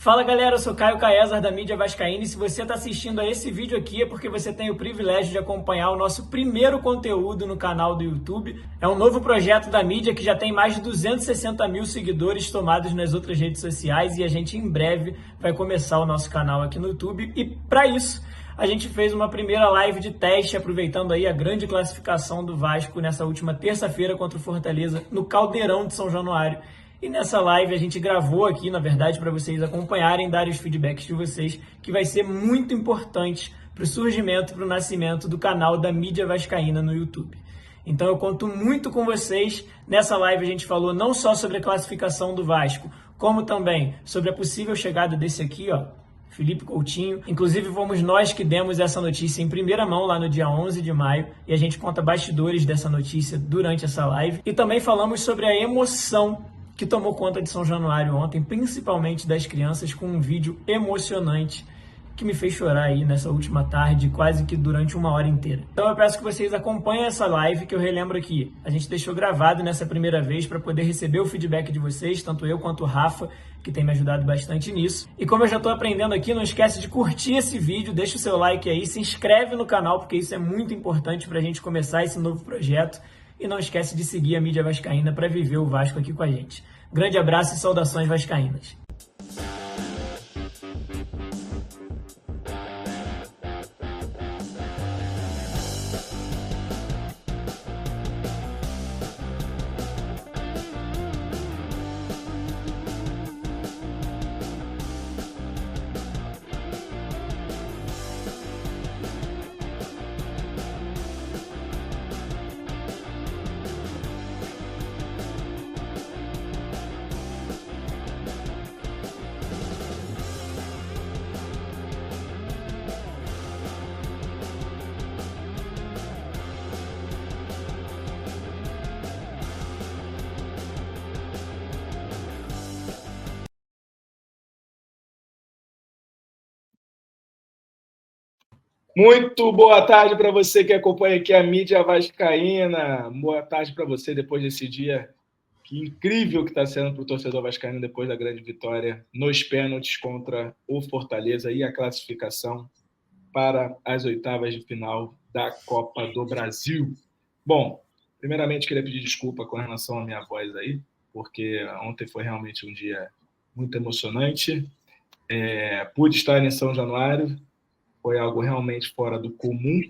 Fala galera, eu sou Caio Caesar da mídia vascaína e se você está assistindo a esse vídeo aqui é porque você tem o privilégio de acompanhar o nosso primeiro conteúdo no canal do YouTube. É um novo projeto da mídia que já tem mais de 260 mil seguidores tomados nas outras redes sociais e a gente em breve vai começar o nosso canal aqui no YouTube e para isso a gente fez uma primeira live de teste aproveitando aí a grande classificação do Vasco nessa última terça-feira contra o Fortaleza no Caldeirão de São Januário. E nessa live a gente gravou aqui, na verdade, para vocês acompanharem, darem os feedbacks de vocês, que vai ser muito importante para o surgimento, para o nascimento do canal da mídia vascaína no YouTube. Então eu conto muito com vocês. Nessa live a gente falou não só sobre a classificação do Vasco, como também sobre a possível chegada desse aqui, ó, Felipe Coutinho. Inclusive fomos nós que demos essa notícia em primeira mão lá no dia 11 de maio e a gente conta bastidores dessa notícia durante essa live. E também falamos sobre a emoção que tomou conta de São Januário ontem, principalmente das crianças, com um vídeo emocionante que me fez chorar aí nessa última tarde, quase que durante uma hora inteira. Então eu peço que vocês acompanhem essa live, que eu relembro aqui. A gente deixou gravado nessa primeira vez para poder receber o feedback de vocês, tanto eu quanto o Rafa, que tem me ajudado bastante nisso. E como eu já estou aprendendo aqui, não esquece de curtir esse vídeo, deixa o seu like aí, se inscreve no canal, porque isso é muito importante para a gente começar esse novo projeto. E não esquece de seguir a mídia vascaína para viver o Vasco aqui com a gente. Grande abraço e saudações vascaínas. Muito boa tarde para você que acompanha aqui a mídia vascaína. Boa tarde para você depois desse dia que incrível que está sendo para o torcedor vascaíno depois da grande vitória nos pênaltis contra o Fortaleza e a classificação para as oitavas de final da Copa do Brasil. Bom, primeiramente queria pedir desculpa com relação à minha voz aí, porque ontem foi realmente um dia muito emocionante. Pude estar em São Januário, foi algo realmente fora do comum.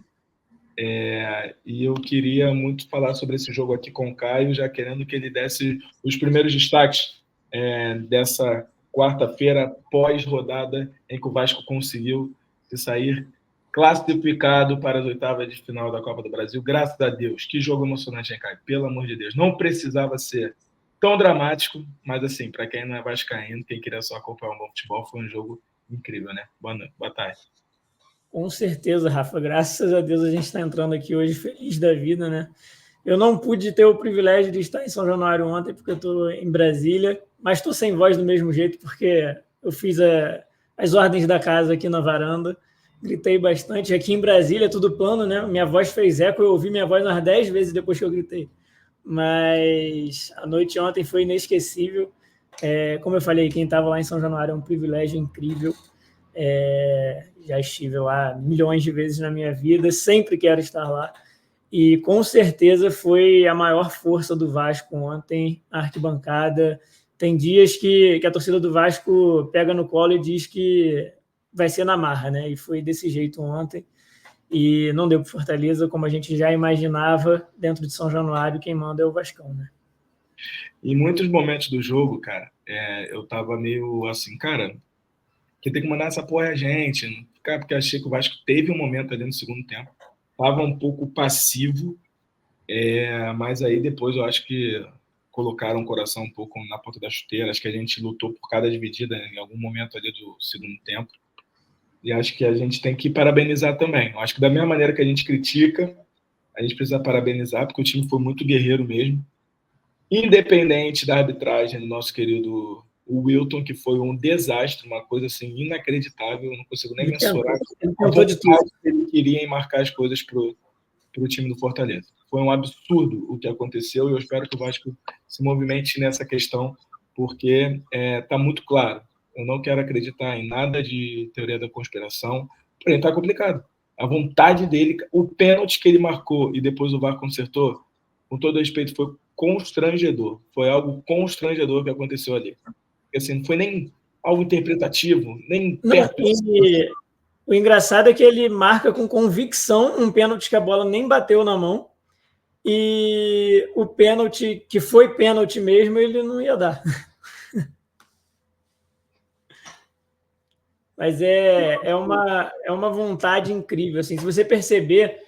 E eu queria muito falar sobre esse jogo aqui com o Caio, já querendo que ele desse os primeiros destaques dessa quarta-feira, pós-rodada, em que o Vasco conseguiu se sair classificado para as oitavas de final da Copa do Brasil. Graças a Deus. Que jogo emocionante, hein, Caio? Pelo amor de Deus. Não precisava ser tão dramático, mas assim, para quem não é vascaíno, quem queria só acompanhar um bom futebol, foi um jogo incrível, né? Boa tarde. Com certeza, Rafa. Graças a Deus a gente está entrando aqui hoje feliz da vida, né? Eu não pude ter o privilégio de estar em São Januário ontem, porque eu estou em Brasília, mas estou sem voz do mesmo jeito, porque eu fiz as ordens da casa aqui na varanda, gritei bastante. Aqui em Brasília é tudo plano, né? Minha voz fez eco, eu ouvi minha voz umas 10 vezes depois que eu gritei. Mas a noite ontem foi inesquecível. Como eu falei, quem estava lá em São Januário é um privilégio incrível. Já estive lá milhões de vezes na minha vida, sempre quero estar lá. E com certeza foi a maior força do Vasco ontem, a arquibancada. Tem dias que a torcida do Vasco pega no colo e diz que vai ser na marra, né? E foi desse jeito ontem. E não deu para Fortaleza, como a gente já imaginava, dentro de São Januário, quem manda é o Vascão, né? Em muitos momentos do jogo, cara, eu tava meio assim, cara, quem tem que mandar essa porra é a gente. Cara, porque achei que o Vasco teve um momento ali no segundo tempo, estava um pouco passivo, mas aí depois eu acho que colocaram o coração um pouco na ponta da chuteira. Acho que a gente lutou por cada dividida, né, em algum momento ali do segundo tempo. E acho que a gente tem que parabenizar também. Eu acho que da mesma maneira que a gente critica, a gente precisa parabenizar, porque o time foi muito guerreiro mesmo. Independente da arbitragem do nosso querido Wilton, que foi um desastre, uma coisa assim inacreditável, eu não consigo nem mensurar a vontade que ele queria em marcar as coisas para o time do Fortaleza. Foi um absurdo o que aconteceu e eu espero que o Vasco se movimente nessa questão, porque está muito claro. Eu não quero acreditar em nada de teoria da conspiração, porém tá complicado. A vontade dele, o pênalti que ele marcou e depois o VAR consertou, com todo respeito, foi constrangedor. Foi algo constrangedor que aconteceu ali. Porque, assim, não foi nem algo interpretativo, nem perto. O engraçado é que ele marca com convicção um pênalti que a bola nem bateu na mão, e o pênalti, que foi pênalti mesmo, ele não ia dar. Mas é uma vontade incrível. Assim, se você perceber,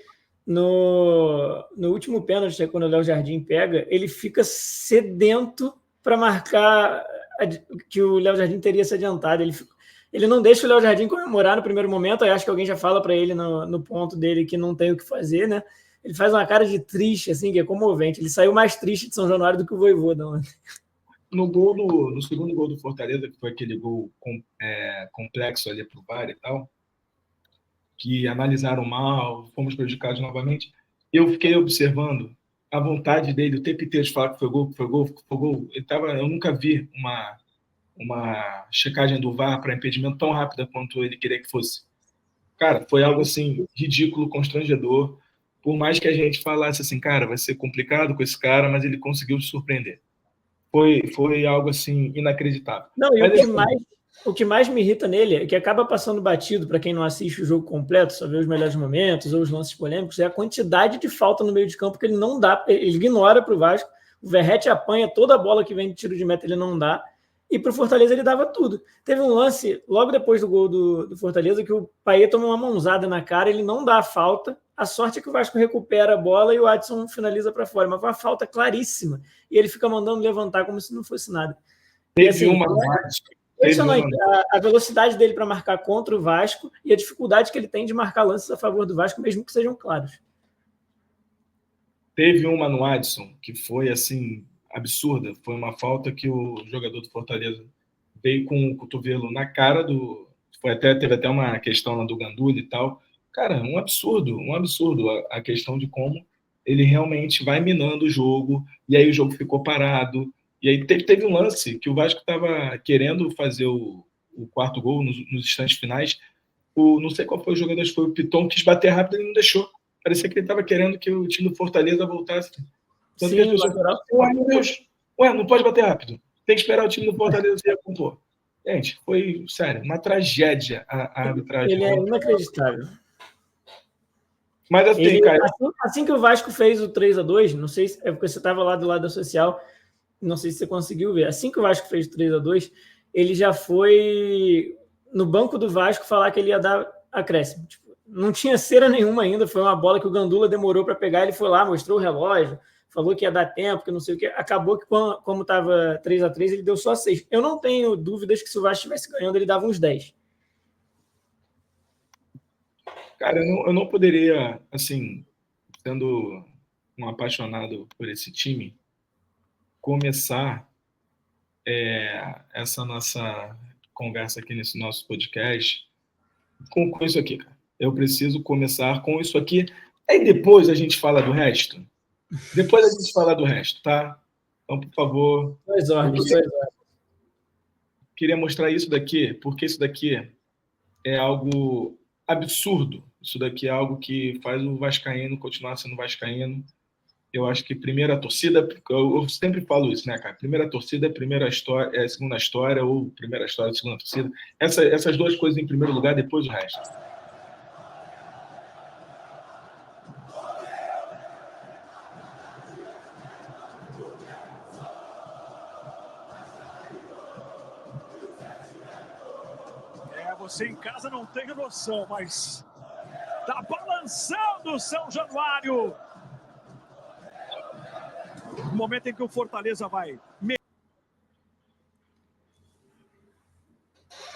no último pênalti, quando o Léo Jardim pega, ele fica sedento para marcar que o Léo Jardim teria se adiantado. Ele não deixa o Léo Jardim comemorar no primeiro momento, aí acho que alguém já fala para ele no ponto dele que não tem o que fazer, né? Ele faz uma cara de triste, assim, que é comovente. Ele saiu mais triste de São Januário do que o Vojvoda. No segundo gol do Fortaleza, que foi aquele gol complexo ali pro VAR e tal, que analisaram mal, fomos prejudicados novamente, eu fiquei observando a vontade dele o tempo inteiro de falar que foi gol, que foi gol, que foi gol. Eu nunca vi uma checagem do VAR para impedimento tão rápida quanto ele queria que fosse. Cara, foi algo assim ridículo, constrangedor. Por mais que a gente falasse assim, cara, vai ser complicado com esse cara, mas ele conseguiu se surpreender. Foi algo assim inacreditável. Não, e o que mais me irrita nele é que acaba passando batido para quem não assiste o jogo completo, só vê os melhores momentos ou os lances polêmicos, é a quantidade de falta no meio de campo que ele não dá, ele ignora para o Vasco. O Verratti apanha toda a bola que vem de tiro de meta, ele não dá. E para o Fortaleza ele dava tudo. Teve um lance, logo depois do gol do Fortaleza, que o Payet toma uma mãozada na cara, ele não dá a falta. A sorte é que o Vasco recupera a bola e o Adson finaliza para fora. Mas foi uma falta claríssima. E ele fica mandando levantar como se não fosse nada. Teve assim, a velocidade dele para marcar contra o Vasco e a dificuldade que ele tem de marcar lances a favor do Vasco, mesmo que sejam claros. Teve uma no Adson que foi assim absurda. Foi uma falta que o jogador do Fortaleza veio com o cotovelo na cara do... Teve até uma questão lá do Gandula e tal. Cara, um absurdo a questão de como ele realmente vai minando o jogo, e aí o jogo ficou parado, e aí teve um lance que o Vasco estava querendo fazer o quarto gol nos instantes finais, não sei qual foi o jogador, acho que foi o Piton, quis bater rápido e ele não deixou. Parecia que ele estava querendo que o time do Fortaleza voltasse. Tanto que as pessoas falaram, meu Deus, não pode bater rápido, tem que esperar o time do Fortaleza se recompor. Gente, foi, sério, uma tragédia a arbitragem. Ele é inacreditável. Mas assim, cara... assim que o Vasco fez o 3-2, não sei se é porque você estava lá do lado da social, não sei se você conseguiu ver. Assim que o Vasco fez o 3-2, ele já foi no banco do Vasco falar que ele ia dar acréscimo. Tipo, não tinha cera nenhuma ainda, foi uma bola que o Gandula demorou para pegar, ele foi lá, mostrou o relógio, falou que ia dar tempo, que não sei o que. Acabou que, como estava 3-3, ele deu só 6. Eu não tenho dúvidas que se o Vasco estivesse ganhando, ele dava uns 10. Cara, eu não poderia, assim, sendo um apaixonado por esse time, começar essa nossa conversa aqui nesse nosso podcast com isso aqui, cara. Eu preciso começar com isso aqui, aí depois a gente fala do resto. Depois a gente fala do resto, tá? Então, por favor... Dois ordens. Queria mostrar isso daqui, porque isso daqui é algo absurdo. Isso daqui é algo que faz o vascaíno continuar sendo vascaíno. Eu acho que primeira torcida, eu sempre falo isso, né, cara? Primeira torcida é primeira história, é segunda história, ou primeira história, segunda torcida. Essas duas coisas em primeiro lugar, depois o resto. Você em casa não tem noção, mas tá balançando o São Januário. No momento em que o Fortaleza vai...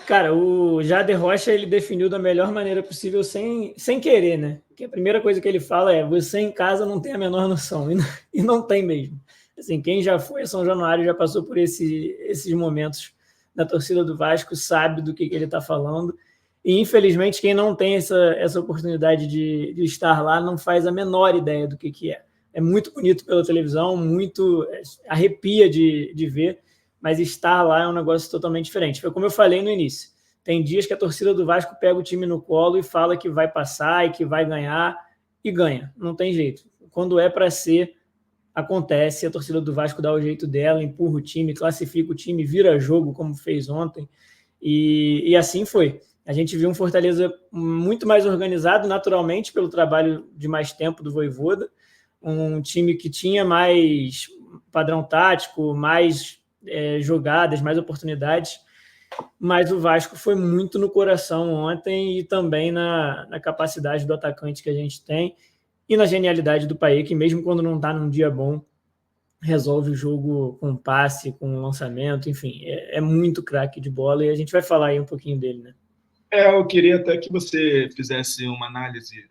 Cara, o Jader Rocha, ele definiu da melhor maneira possível sem querer, né? Porque a primeira coisa que ele fala é: você em casa não tem a menor noção, e não tem mesmo. Assim, quem já foi a São Januário, já passou por esses momentos da torcida do Vasco, sabe do que ele está falando. E, infelizmente, quem não tem essa oportunidade de estar lá não faz a menor ideia do que é. É muito bonito pela televisão, muito arrepia de ver, mas estar lá é um negócio totalmente diferente. Foi como eu falei no início. Tem dias que a torcida do Vasco pega o time no colo e fala que vai passar e que vai ganhar, e ganha. Não tem jeito. Quando é para ser, acontece. A torcida do Vasco dá o jeito dela, empurra o time, classifica o time, vira jogo, como fez ontem. E assim foi. A gente viu um Fortaleza muito mais organizado, naturalmente, pelo trabalho de mais tempo do Vojvoda. Um time que tinha mais padrão tático, mais jogadas, mais oportunidades. Mas o Vasco foi muito no coração ontem e também na capacidade do atacante que a gente tem e na genialidade do Payet, que mesmo quando não está num dia bom, resolve o jogo com passe, com lançamento, enfim, é muito craque de bola e a gente vai falar aí um pouquinho dele, né? Eu queria até que você fizesse uma análise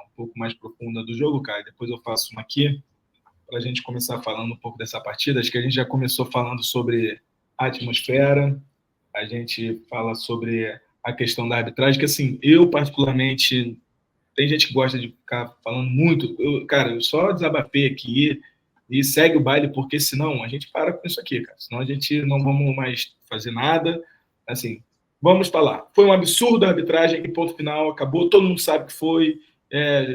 um pouco mais profunda do jogo, cara. Depois eu faço uma aqui, para a gente começar falando um pouco dessa partida. Acho que a gente já começou falando sobre a atmosfera, a gente fala sobre a questão da arbitragem, que assim, eu particularmente, tem gente que gosta de ficar falando muito, eu só desabafei aqui e segue o baile, porque senão a gente para com isso aqui, cara. Senão a gente não vamos mais fazer nada, assim... Vamos falar. Foi um absurdo a arbitragem, e ponto final, acabou, todo mundo sabe que foi,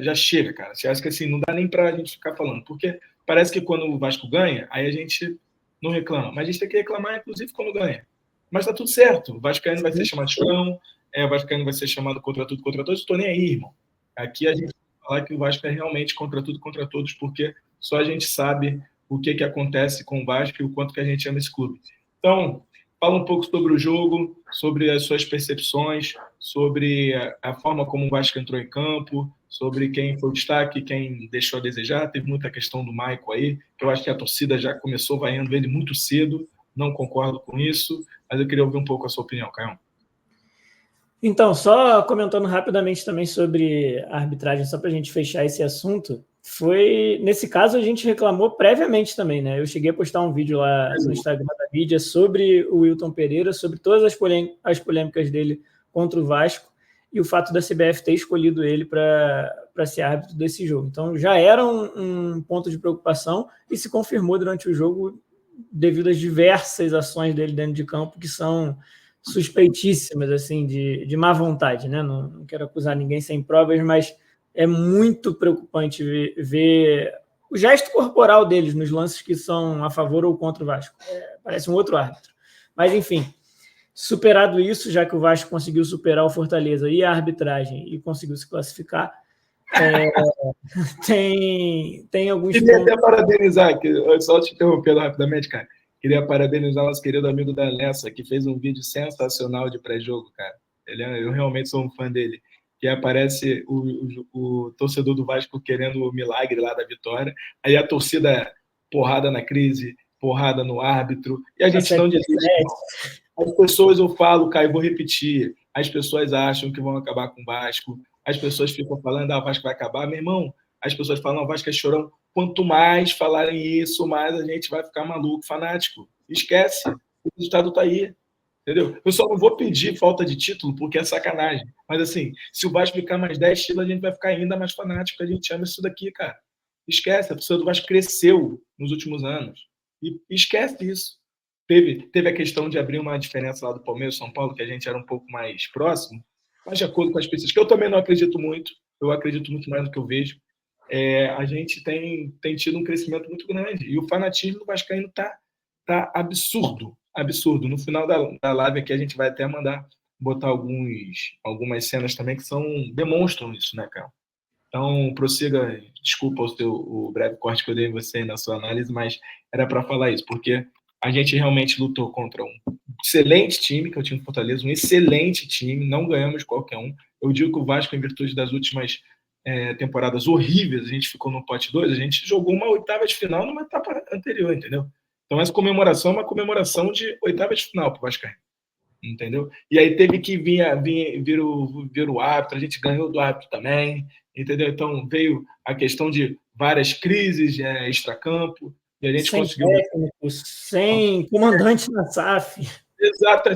já chega, cara. Você acha que assim, não dá nem pra gente ficar falando, porque parece que quando o Vasco ganha, aí a gente não reclama, mas a gente tem que reclamar, inclusive, quando ganha. Mas tá tudo certo, o Vascaíno vai ser chamado de chorão, o Vascaíno vai ser chamado contra tudo, contra todos, estou nem aí, irmão. Aqui a gente vai falar que o Vasco é realmente contra tudo, contra todos, porque só a gente sabe o que acontece com o Vasco e o quanto que a gente ama esse clube. Então, fala um pouco sobre o jogo, sobre as suas percepções, sobre a forma como o Vasco entrou em campo, sobre quem foi o destaque, quem deixou a desejar. Teve muita questão do Maicon aí, que eu acho que a torcida já começou vaiando ele muito cedo, não concordo com isso, mas eu queria ouvir um pouco a sua opinião, Caio. Então, só comentando rapidamente também sobre a arbitragem, só para a gente fechar esse assunto, nesse caso a gente reclamou previamente também, né? Eu cheguei a postar um vídeo lá no Instagram da mídia sobre o Wilton Pereira, sobre todas as polêmicas dele contra o Vasco e o fato da CBF ter escolhido ele para ser árbitro desse jogo. Então já era um ponto de preocupação e se confirmou durante o jogo devido às diversas ações dele dentro de campo que são suspeitíssimas, assim, de má vontade, né? Não quero acusar ninguém sem provas, mas é muito preocupante ver o gesto corporal deles nos lances que são a favor ou contra o Vasco. Parece um outro árbitro. Mas, enfim, superado isso, já que o Vasco conseguiu superar o Fortaleza e a arbitragem e conseguiu se classificar, tem alguns Queria pontos... até parabenizar, só te interrompendo rapidamente, cara. Queria parabenizar nosso querido amigo da Lessa, que fez um vídeo sensacional de pré-jogo, cara. Eu realmente sou um fã dele. Que aparece o torcedor do Vasco querendo o milagre lá da vitória. Aí a torcida, porrada na crise, porrada no árbitro. E a gente não desiste. As pessoas, eu falo, Caio, vou repetir, as pessoas acham que vão acabar com o Vasco. As pessoas ficam falando, o Vasco vai acabar. Meu irmão, as pessoas falam, o Vasco é chorão. Quanto mais falarem isso, mais a gente vai ficar maluco, fanático. Esquece. O resultado está aí. Entendeu? Eu só não vou pedir falta de título porque é sacanagem. Mas, assim, se o Vasco ficar mais 10 títulos, a gente vai ficar ainda mais fanático. A gente ama isso daqui, cara. Esquece. A torcida do Vasco cresceu nos últimos anos. E esquece isso. Teve a questão de abrir uma diferença lá do Palmeiras e São Paulo, que a gente era um pouco mais próximo, mas de acordo com as pessoas, que eu também não acredito muito. Eu acredito muito mais do que eu vejo. A gente tem tido um crescimento muito grande. E o fanatismo do vascaíno tá absurdo. Absurdo. No final da live aqui a gente vai até botar algumas cenas também que demonstram isso, né, cara? Então, prossiga. Desculpa o breve corte que eu dei em você na sua análise, mas era para falar isso, porque a gente realmente lutou contra um excelente time, que é o time do Fortaleza, um excelente time, não ganhamos de qualquer um. Eu digo que o Vasco, em virtude das últimas temporadas horríveis, a gente ficou no pote 2, a gente jogou uma oitava de final numa etapa anterior, entendeu? Então, essa comemoração é uma comemoração de oitava de final para o Vascaíno, entendeu? E aí teve que vir o árbitro, a gente ganhou do árbitro também, entendeu? Então, veio a questão de várias crises extracampo, e a gente conseguiu... Sem comandante na SAF. Exato,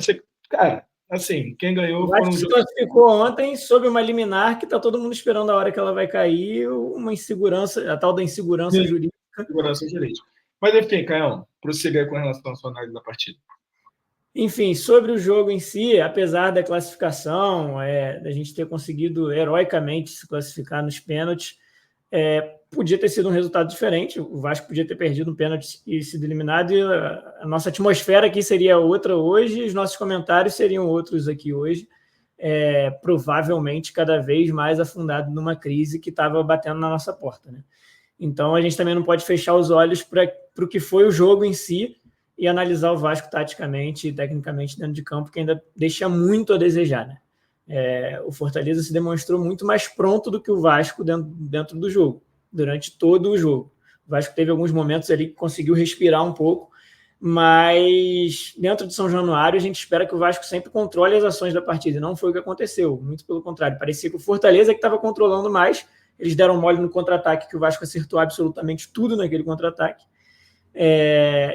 cara, assim, quem ganhou... O Vasco se classificou ontem sob uma liminar que está todo mundo esperando a hora que ela vai cair, uma insegurança, a tal da insegurança jurídica. Segurança jurídica. Mas enfim, Caião, prossiga aí com relação à sua análise da partida. Enfim, sobre o jogo em si, apesar da classificação, da gente ter conseguido heroicamente se classificar nos pênaltis, podia ter sido um resultado diferente. O Vasco podia ter perdido um pênalti e sido eliminado, e a nossa atmosfera aqui seria outra hoje, e os nossos comentários seriam outros aqui hoje, provavelmente cada vez mais afundado numa crise que estava batendo na nossa porta, né? Então a gente também não pode fechar os olhos para o que foi o jogo em si e analisar o Vasco taticamente e tecnicamente dentro de campo, que ainda deixa muito a desejar, né? O Fortaleza se demonstrou muito mais pronto do que o Vasco dentro do jogo, durante todo o jogo. O Vasco teve alguns momentos ali que conseguiu respirar um pouco, mas dentro de São Januário a gente espera que o Vasco sempre controle as ações da partida, e não foi o que aconteceu, muito pelo contrário. Parecia que o Fortaleza que estava controlando mais, eles deram mole no contra-ataque, que o Vasco acertou absolutamente tudo naquele contra-ataque.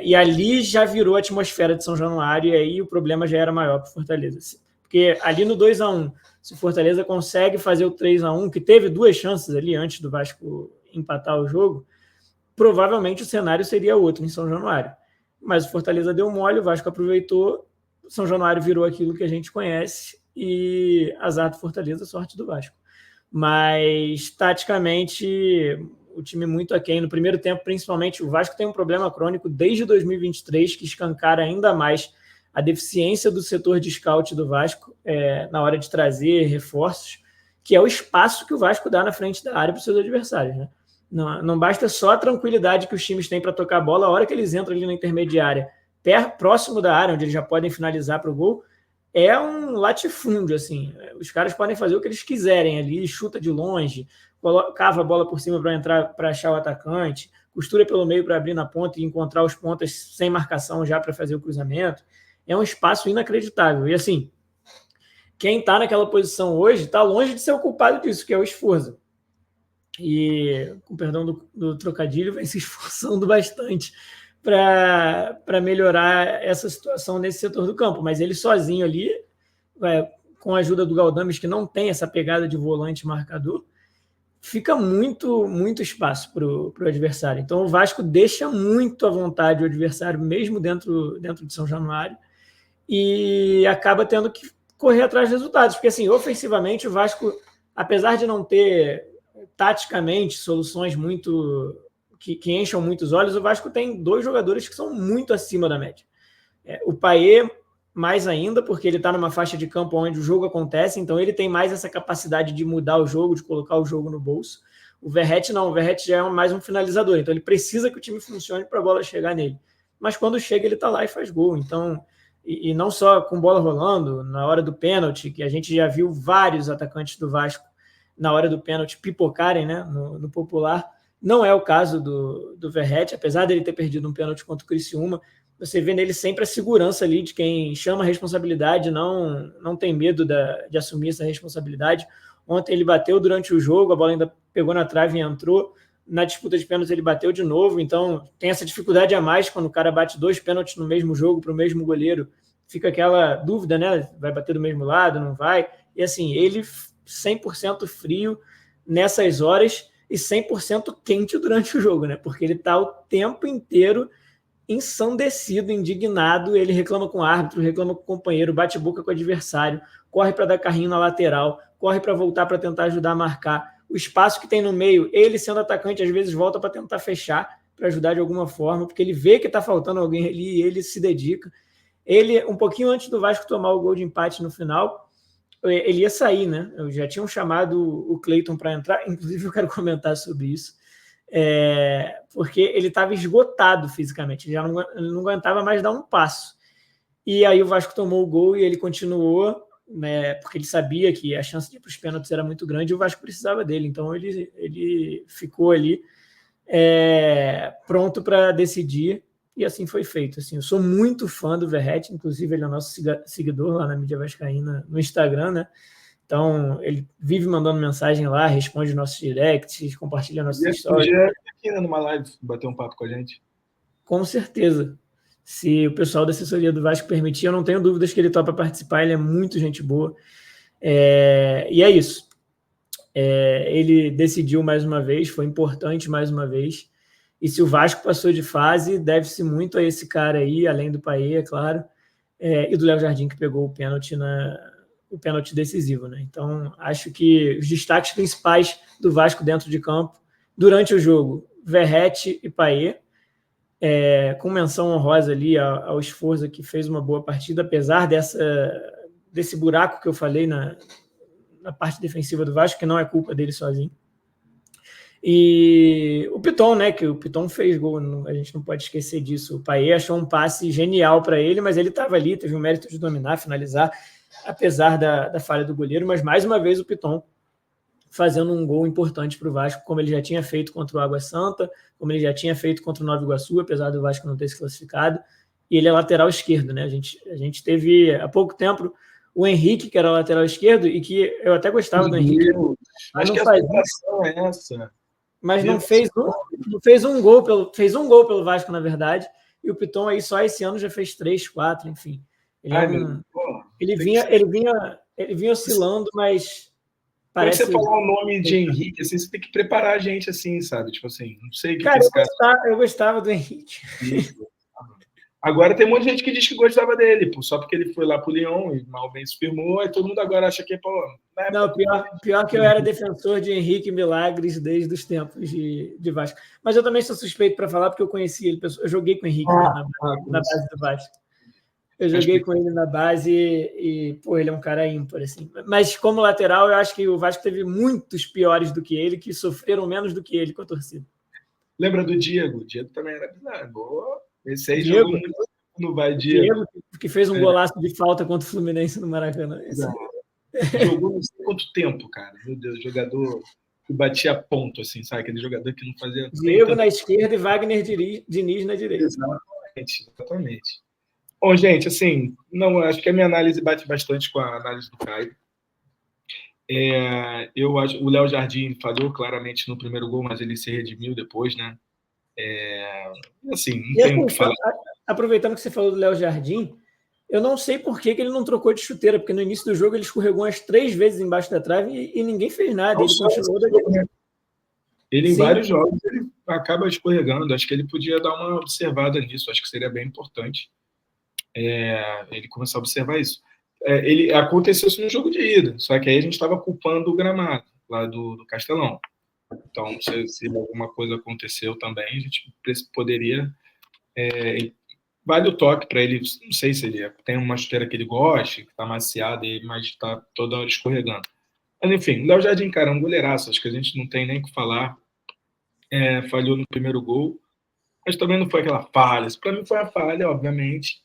E ali já virou a atmosfera de São Januário, e aí o problema já era maior para o Fortaleza. Porque ali no 2-1, se o Fortaleza consegue fazer o 3-1, que teve 2 chances ali antes do Vasco empatar o jogo, provavelmente o cenário seria outro em São Januário. Mas o Fortaleza deu mole, o Vasco aproveitou, São Januário virou aquilo que a gente conhece, e azar do Fortaleza, sorte do Vasco. Mas taticamente o time muito aquém. No primeiro tempo, principalmente, o Vasco tem um problema crônico desde 2023, que escancara ainda mais a deficiência do setor de scout do Vasco na hora de trazer reforços, que é o espaço que o Vasco dá na frente da área para os seus adversários, né? Não basta só a tranquilidade que os times têm para tocar a bola, a hora que eles entram ali na intermediária, próximo da área, onde eles já podem finalizar para o gol, é um latifúndio, assim. Os caras podem fazer o que eles quiserem ali, chuta de longe, cava a bola por cima para entrar, para achar o atacante, costura pelo meio para abrir na ponta e encontrar os pontas sem marcação já para fazer o cruzamento. É um espaço inacreditável. E assim, quem está naquela posição hoje está longe de ser o culpado disso, que é o Sforza. E, com perdão do trocadilho, vem se esforçando bastante para melhorar essa situação nesse setor do campo. Mas ele sozinho ali, com a ajuda do Galdames, que não tem essa pegada de volante marcador, fica muito, muito espaço para o adversário. Então o Vasco deixa muito à vontade o adversário, mesmo dentro de São Januário, e acaba tendo que correr atrás de resultados. Porque, assim, ofensivamente, o Vasco, apesar de não ter taticamente soluções muito que encham muitos olhos, o Vasco tem 2 jogadores que são muito acima da média. O Payet, mais ainda, porque ele está numa faixa de campo onde o jogo acontece, então ele tem mais essa capacidade de mudar o jogo, de colocar o jogo no bolso. O Verratti não, o Verratti já é mais um finalizador, então ele precisa que o time funcione para a bola chegar nele. Mas quando chega, ele está lá e faz gol. Então, e não só com bola rolando, na hora do pênalti, que a gente já viu vários atacantes do Vasco na hora do pênalti pipocarem, né, no popular. Não é o caso do Verratti, apesar dele ter perdido um pênalti contra o Criciúma. Você vê nele sempre a segurança ali de quem chama a responsabilidade, não tem medo de assumir essa responsabilidade. Ontem ele bateu durante o jogo, a bola ainda pegou na trave e entrou. Na disputa de pênaltis ele bateu de novo, então tem essa dificuldade a mais quando o cara bate 2 pênaltis no mesmo jogo para o mesmo goleiro. Fica aquela dúvida, né? Vai bater do mesmo lado, não vai? E assim, ele 100% frio nessas horas e 100% quente durante o jogo, né? Porque ele está o tempo inteiro ensandecido, indignado, ele reclama com o árbitro, reclama com o companheiro, bate boca com o adversário, corre para dar carrinho na lateral, corre para voltar para tentar ajudar a marcar. O espaço que tem no meio, ele sendo atacante, às vezes volta para tentar fechar, para ajudar de alguma forma, porque ele vê que está faltando alguém ali e ele se dedica. Ele, um pouquinho antes do Vasco tomar o gol de empate no final, ele ia sair, né? Eu já tinha chamado o Cleiton para entrar, inclusive eu quero comentar sobre isso, porque ele estava esgotado fisicamente, ele não aguentava mais dar um passo. E aí o Vasco tomou o gol e ele continuou, né, porque ele sabia que a chance de ir para os pênaltis era muito grande e o Vasco precisava dele, então ele ficou ali pronto para decidir, e assim foi feito. Assim, eu sou muito fã do Verratti, inclusive ele é nosso seguidor lá na mídia vascaína no Instagram, né? Então ele vive mandando mensagem lá, responde nossos directs, compartilha nossas histórias. Podia aqui numa live bater um papo com a gente. Com certeza. Se o pessoal da assessoria do Vasco permitir, eu não tenho dúvidas que ele topa participar, ele é muito gente boa. E é isso. Ele decidiu mais uma vez, foi importante mais uma vez, E se o Vasco passou de fase, deve-se muito a esse cara aí, além do Paê, é claro, e do Léo Jardim, que pegou o pênalti decisivo, né? Então, acho que os destaques principais do Vasco dentro de campo, durante o jogo, Verratti e Paê, com menção honrosa ali ao Esforza, que fez uma boa partida, apesar desse buraco que eu falei na parte defensiva do Vasco, que não é culpa dele sozinho. E o Piton, né? Que o Piton fez gol, a gente não pode esquecer disso. O Paê achou um passe genial para ele, mas ele estava ali, teve o mérito de dominar, finalizar, apesar da falha do goleiro. Mas mais uma vez o Piton fazendo um gol importante para o Vasco, como ele já tinha feito contra o Água Santa, como ele já tinha feito contra o Nova Iguaçu, apesar do Vasco não ter se classificado. E ele é lateral esquerdo, né? A gente teve há pouco tempo o Henrique, que era lateral esquerdo, e que eu até gostava do Henrique. Acho que a situação é essa. Mas não fez um gol pelo Vasco, na verdade, e o Piton aí só esse ano já fez 3, 4, enfim. Ele vinha oscilando, mas parece... Quando você falar o nome de Henrique, assim, você tem que preparar a gente, assim, sabe? Tipo assim, não sei o que cara, esse cara... eu gostava do Henrique. Agora tem um monte de gente que diz que gostava dele, pô, só porque ele foi lá pro Lyon e mal bem se firmou, aí todo mundo agora acha que é pô. Não, pior que eu era defensor de Henrique Milagres desde os tempos de Vasco. Mas eu também sou suspeito para falar, porque eu conheci ele, eu joguei com o Henrique na base do Vasco. Eu joguei com ele na base e pô, ele é um cara ímpar, assim. Mas como lateral, eu acho que o Vasco teve muitos piores do que ele, que sofreram menos do que ele com a torcida. Lembra do Diego? O Diego também era bizarro. Boa. Esse aí jogou muito no Vai Diego. Que fez um golaço de falta contra o Fluminense no Maracanã. Jogou não sei quanto tempo, cara. Meu Deus, jogador que batia ponto, assim, sabe? Aquele jogador que não fazia... Diego na esquerda e Wagner Diniz na direita. Exatamente. Bom, gente, assim, não, acho que a minha análise bate bastante com a análise do Caio. Eu acho o Léo Jardim falhou claramente no primeiro gol, mas ele se redimiu depois, né? Assim, não tem o que falar. Aproveitando que você falou do Léo Jardim, eu não sei por que ele não trocou de chuteira, porque no início do jogo ele escorregou umas 3 vezes embaixo da trave e ninguém fez nada. Ele continuou daquele... Ele, em vários jogos, ele acaba escorregando. Acho que ele podia dar uma observada nisso. Acho que seria bem importante ele começar a observar isso. Aconteceu isso no jogo de ida, só que aí a gente estava culpando o gramado lá do Castelão. Então, se alguma coisa aconteceu também, a gente poderia... vale o toque para ele, não sei se ele tem uma chuteira que ele goste, que está maciada, mas está toda hora escorregando. Mas, enfim, o Léo Jardim, cara, é um goleiraço, acho que a gente não tem nem o que falar. Falhou no primeiro gol, mas também não foi aquela falha. Para mim foi a falha, obviamente,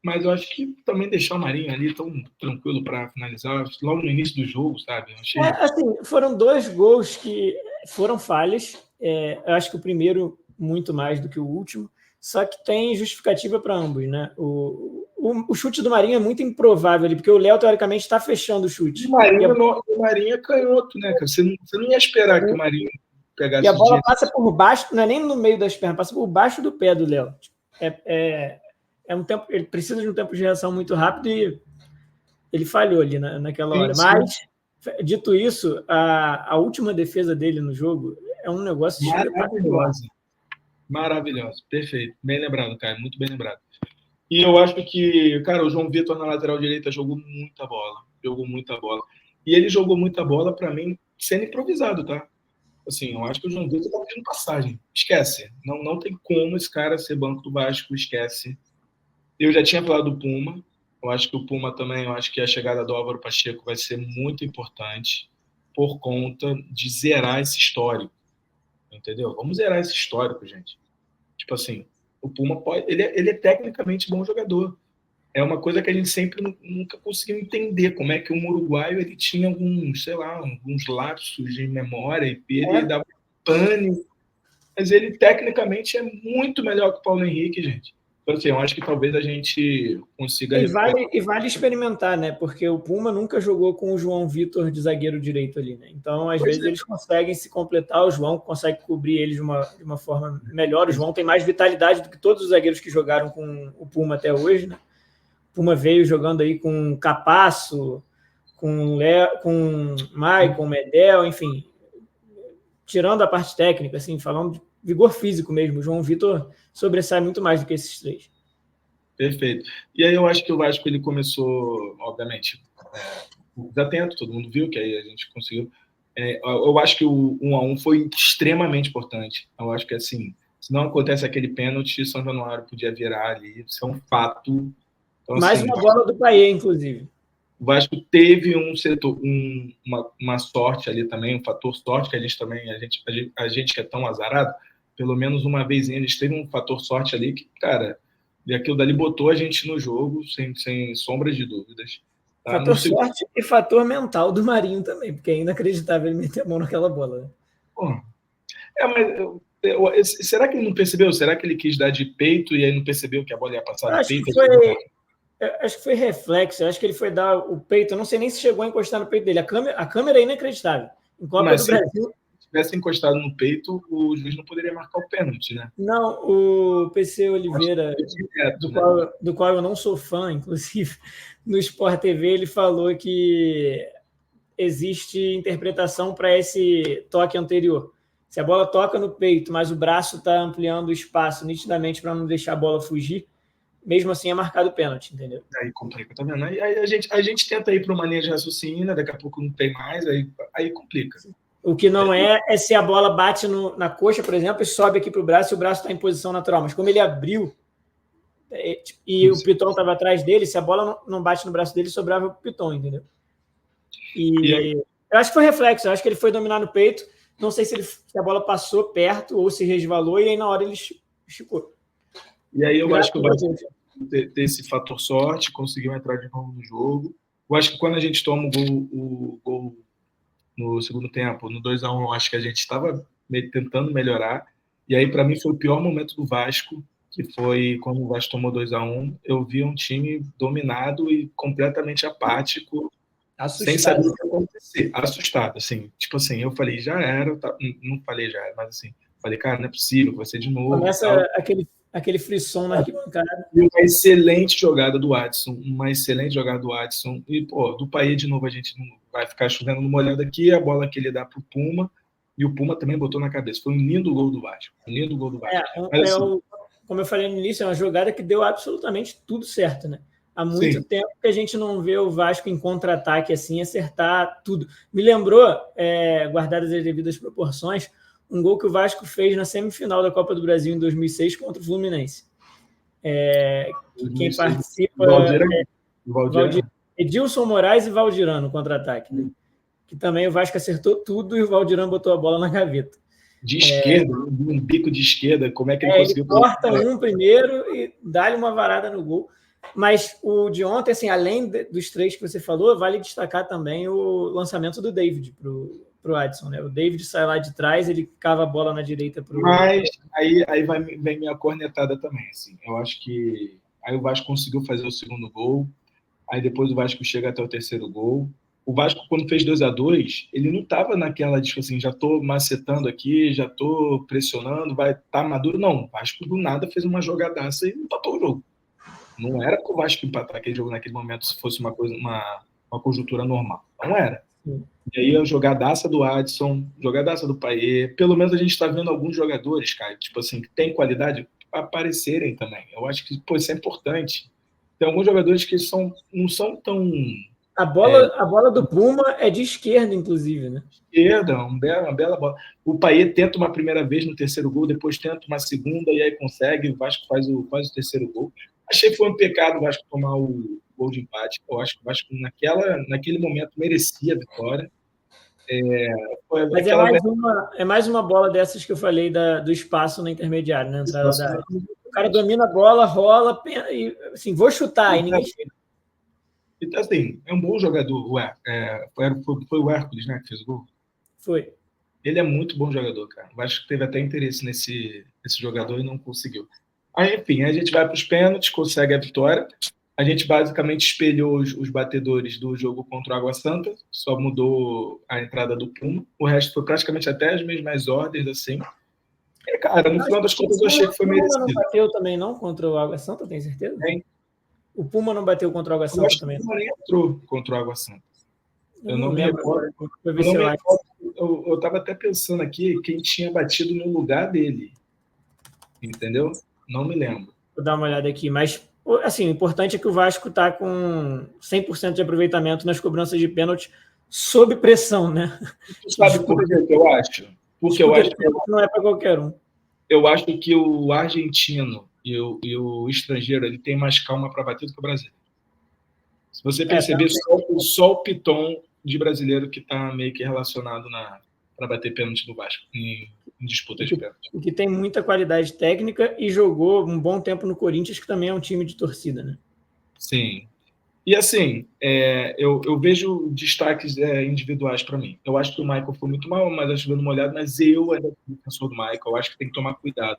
mas eu acho que também deixar o Marinho ali tão tranquilo para finalizar, logo no início do jogo, sabe? Assim, foram 2 gols que foram falhas. Eu acho que o primeiro muito mais do que o último, só que tem justificativa para ambos, né? O chute do Marinho é muito improvável ali, porque o Léo, teoricamente, está fechando o chute. O Marinho é canhoto, né, cara? Você não ia esperar que o Marinho pegasse. E a bola passa por baixo, não é nem no meio das pernas, passa por baixo do pé do Léo. Ele precisa de um tempo de reação muito rápido e ele falhou ali naquela hora. Sim. Mas, dito isso, a última defesa dele no jogo é um negócio maravilhoso, perfeito, bem lembrado, cara, muito bem lembrado. E eu acho que, cara, o João Vitor na lateral direita jogou muita bola, e ele jogou muita bola para mim sendo improvisado, tá? Assim, eu acho que o João Vitor tá pedindo passagem, esquece, não tem como esse cara ser banco do Vasco, esquece. Eu já tinha falado do Puma, eu acho que o Puma também, eu acho que a chegada do Álvaro Pacheco vai ser muito importante por conta de zerar esse histórico, entendeu? Vamos zerar esse histórico, gente. Tipo assim, o Puma ele é tecnicamente bom jogador. É uma coisa que a gente sempre nunca conseguiu entender, como é que um uruguaio ele tinha alguns lapsos de memória e ele dava pane, mas ele tecnicamente é muito melhor que o Paulo Henrique, gente. Então, assim, eu acho que talvez a gente consiga... E vale experimentar, né? Porque o Puma nunca jogou com o João Vitor de zagueiro direito ali, né? Então, às vezes, eles conseguem se completar. O João consegue cobrir ele de uma forma melhor. O João tem mais vitalidade do que todos os zagueiros que jogaram com o Puma até hoje, né? O Puma veio jogando aí com Capasso, com Maicon, Medel, enfim... Tirando a parte técnica, assim, falando vigor físico mesmo. O João Vitor sobressai muito mais do que esses 3. Perfeito. E aí eu acho que o Vasco ele começou, obviamente, desatento, todo mundo viu que aí a gente conseguiu. Eu acho que o 1-1 foi extremamente importante. Eu acho que, assim, se não acontece aquele pênalti, São Januário podia virar ali, isso é um fato. Então, Mais assim, uma bola do Payet, inclusive. O Vasco teve uma sorte ali também, um fator sorte, que a gente que é tão azarado, pelo menos uma vez a gente teve um fator sorte ali que, cara, e aquilo dali botou a gente no jogo, sem sombra de dúvidas. Tá? Fator sorte e fator mental do Marinho também, porque é inacreditável ele meter a mão naquela bola. Né? Mas será que ele não percebeu? Será que ele quis dar de peito e aí não percebeu que a bola ia passar no peito? Acho que foi reflexo, acho que ele foi dar o peito, eu não sei nem se chegou a encostar no peito dele. A câmera é inacreditável. Em Copa do Brasil. Se tivesse encostado no peito, o juiz não poderia marcar o pênalti, né? Não, o PC Oliveira, do qual eu não sou fã, inclusive, no Sport TV, ele falou que existe interpretação para esse toque anterior. Se a bola toca no peito, mas o braço está ampliando o espaço nitidamente para não deixar a bola fugir, mesmo assim é marcado o pênalti, entendeu? Aí complica, tá vendo? Aí a gente tenta ir para uma linha de raciocínio, daqui a pouco não tem mais, aí complica. O que não é se a bola bate na coxa, por exemplo, e sobe aqui para o braço e o braço está em posição natural. Mas como ele abriu e o Piton estava atrás dele, se a bola não bate no braço dele, sobrava para o Piton, entendeu? E eu acho que foi reflexo, eu acho que ele foi dominar no peito. Não sei se a bola passou perto ou se resvalou e aí na hora ele esticou. E aí eu acho que o Vasco ter esse fator sorte, conseguiu entrar de novo no jogo. Eu acho que quando a gente toma o gol no segundo tempo, no 2-1, eu acho que a gente estava tentando melhorar. E aí, para mim, foi o pior momento do Vasco, que foi quando o Vasco tomou 2-1. Eu vi um time dominado e completamente apático, assustado. Sem saber o que ia acontecer. Assustado, assim. Tipo assim, eu falei, já era. Não falei já era, mas assim, falei, cara, não é possível, vai ser de novo. Começa aquele frisson na arquibancada. E uma excelente jogada do Adson. E, pô, do Payet de novo a gente não vai ficar chovendo no molhado aqui. A bola que ele dá pro Puma. E o Puma também botou na cabeça. Foi um lindo gol do Vasco. Como eu falei no início, é uma jogada que deu absolutamente tudo certo, né? Há muito tempo que a gente não vê o Vasco em contra-ataque assim, acertar tudo. Me lembrou, guardadas as devidas proporções, um gol que o Vasco fez na semifinal da Copa do Brasil em 2006 contra o Fluminense. Quem participa Edilson Moraes e Valdirano no contra-ataque. Né? Que também o Vasco acertou tudo e o Valdirano botou a bola na gaveta. De esquerda, um bico de esquerda, como é que ele conseguiu? Ele corta um primeiro e dá-lhe uma varada no gol. Mas o de ontem, assim, além dos 3 que você falou, vale destacar também o lançamento do David para o Adson. Né? O David sai lá de trás, ele cava a bola na direita para o... Mas aí vem minha cornetada também. Assim. Eu acho que aí o Vasco conseguiu fazer o segundo gol, aí depois o Vasco chega até o terceiro gol. O Vasco, quando fez 2-2, ele não estava naquela, tipo assim, já estou macetando aqui, já estou pressionando, vai estar maduro. Não, o Vasco do nada fez uma jogadaça e empatou o jogo. Não era para o Vasco empatar aquele jogo naquele momento se fosse uma conjuntura normal. Não era. Sim. E aí a jogadaça do Adson, jogadaça do Payet. Pelo menos a gente está vendo alguns jogadores, cara, tipo assim, que tem qualidade, aparecerem também. Eu acho que isso é importante. Tem alguns jogadores que não são tão... A bola do Puma é de esquerda, inclusive, né? Esquerda, uma bela bola. O Payet tenta uma primeira vez no terceiro gol, depois tenta uma segunda e aí consegue. O Vasco faz o terceiro gol. Achei que foi um pecado o Vasco tomar o gol de empate. Eu acho que o Vasco, naquele momento, merecia a vitória. Mas é mais uma bola dessas que eu falei do espaço na intermediária, na entrada da área. O cara domina a bola, rola, e assim, vou chutar, e ninguém chega. Então, assim, é um bom jogador. Foi o Hércules, né, que fez o gol? Foi. Ele é muito bom jogador, cara. O Vasco teve até interesse nesse jogador e não conseguiu. Aí, enfim, a gente vai para os pênaltis, consegue a vitória. A gente basicamente espelhou os batedores do jogo contra o Água Santa, só mudou a entrada do Puma. O resto foi praticamente até as mesmas ordens, assim. E, cara, no final das contas, eu achei que foi merecido. O Puma não bateu também, não, contra o Água Santa, tem certeza? Tem. O Puma não bateu contra o Água Santa também? O Puma nem entrou contra o Água Santa. Eu não me recordo. eu tava até pensando aqui quem tinha batido no lugar dele. Entendeu? Não me lembro. Vou dar uma olhada aqui, mas assim, o importante é que o Vasco está com 100% de aproveitamento nas cobranças de pênalti sob pressão, né? Tu sabe por que eu acho? Porque eu acho que não é para qualquer um. Eu acho que o argentino e o estrangeiro ele tem mais calma para bater do que o brasileiro. Se você perceber, só o Piton de brasileiro que está meio que relacionado para bater pênalti do Vasco em disputa de pênalti. O que tem muita qualidade técnica e jogou um bom tempo no Corinthians, que também é um time de torcida, né? Sim. E assim, eu vejo destaques individuais para mim. Eu acho que o Michael foi muito mal, mas acho que dando uma olhada, mas eu ainda sou defensor do Michael. Eu acho que tem que tomar cuidado.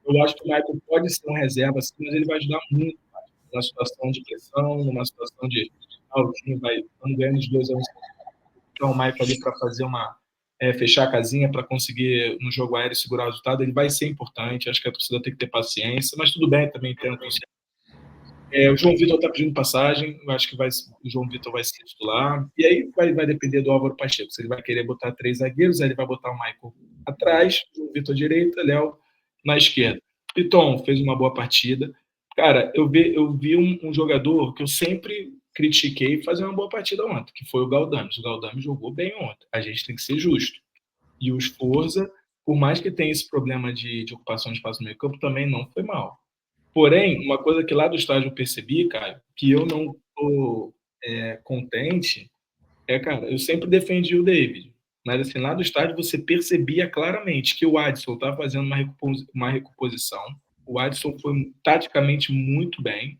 Eu acho que o Michael pode ser um reserva, assim, mas ele vai ajudar muito numa situação de pressão, numa situação de o time vai ganhando os 2 anos. Então, o Michael ali para fazer fechar a casinha para conseguir no jogo aéreo segurar o resultado, ele vai ser importante. Acho que a torcida tem que ter paciência, mas tudo bem também ter a torcida. O João Vitor está pedindo passagem, eu acho que o João Vitor vai ser titular, e aí vai depender do Álvaro Pacheco, se ele vai querer botar 3 zagueiros, aí ele vai botar o Michael atrás, o João Vitor à direita, Léo na esquerda. Piton fez uma boa partida. Cara, eu vi um jogador que eu sempre critiquei fazer uma boa partida ontem, que foi o Galdames. O Galdames jogou bem ontem, a gente tem que ser justo. E o Sforza, por mais que tenha esse problema de ocupação de espaço no meio campo, também não foi mal. Porém, uma coisa que lá do estádio eu percebi, Caio, que eu não estou contente, cara, eu sempre defendi o David, mas assim, lá do estádio você percebia claramente que o Adson estava fazendo uma recomposição, o Adson foi taticamente muito bem,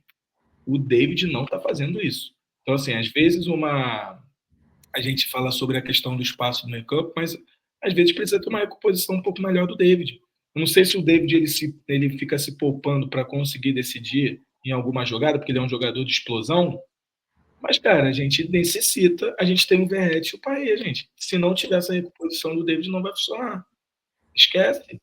o David não está fazendo isso. Então, assim, às vezes a gente fala sobre a questão do espaço no meio campo, mas às vezes precisa ter uma recomposição um pouco melhor do David. Eu não sei se o David ele fica se poupando para conseguir decidir em alguma jogada, porque ele é um jogador de explosão. Mas, cara, a gente necessita, a gente tem o Verratti e o Paê, gente. Se não tiver essa reposição do David, não vai funcionar. Esquece.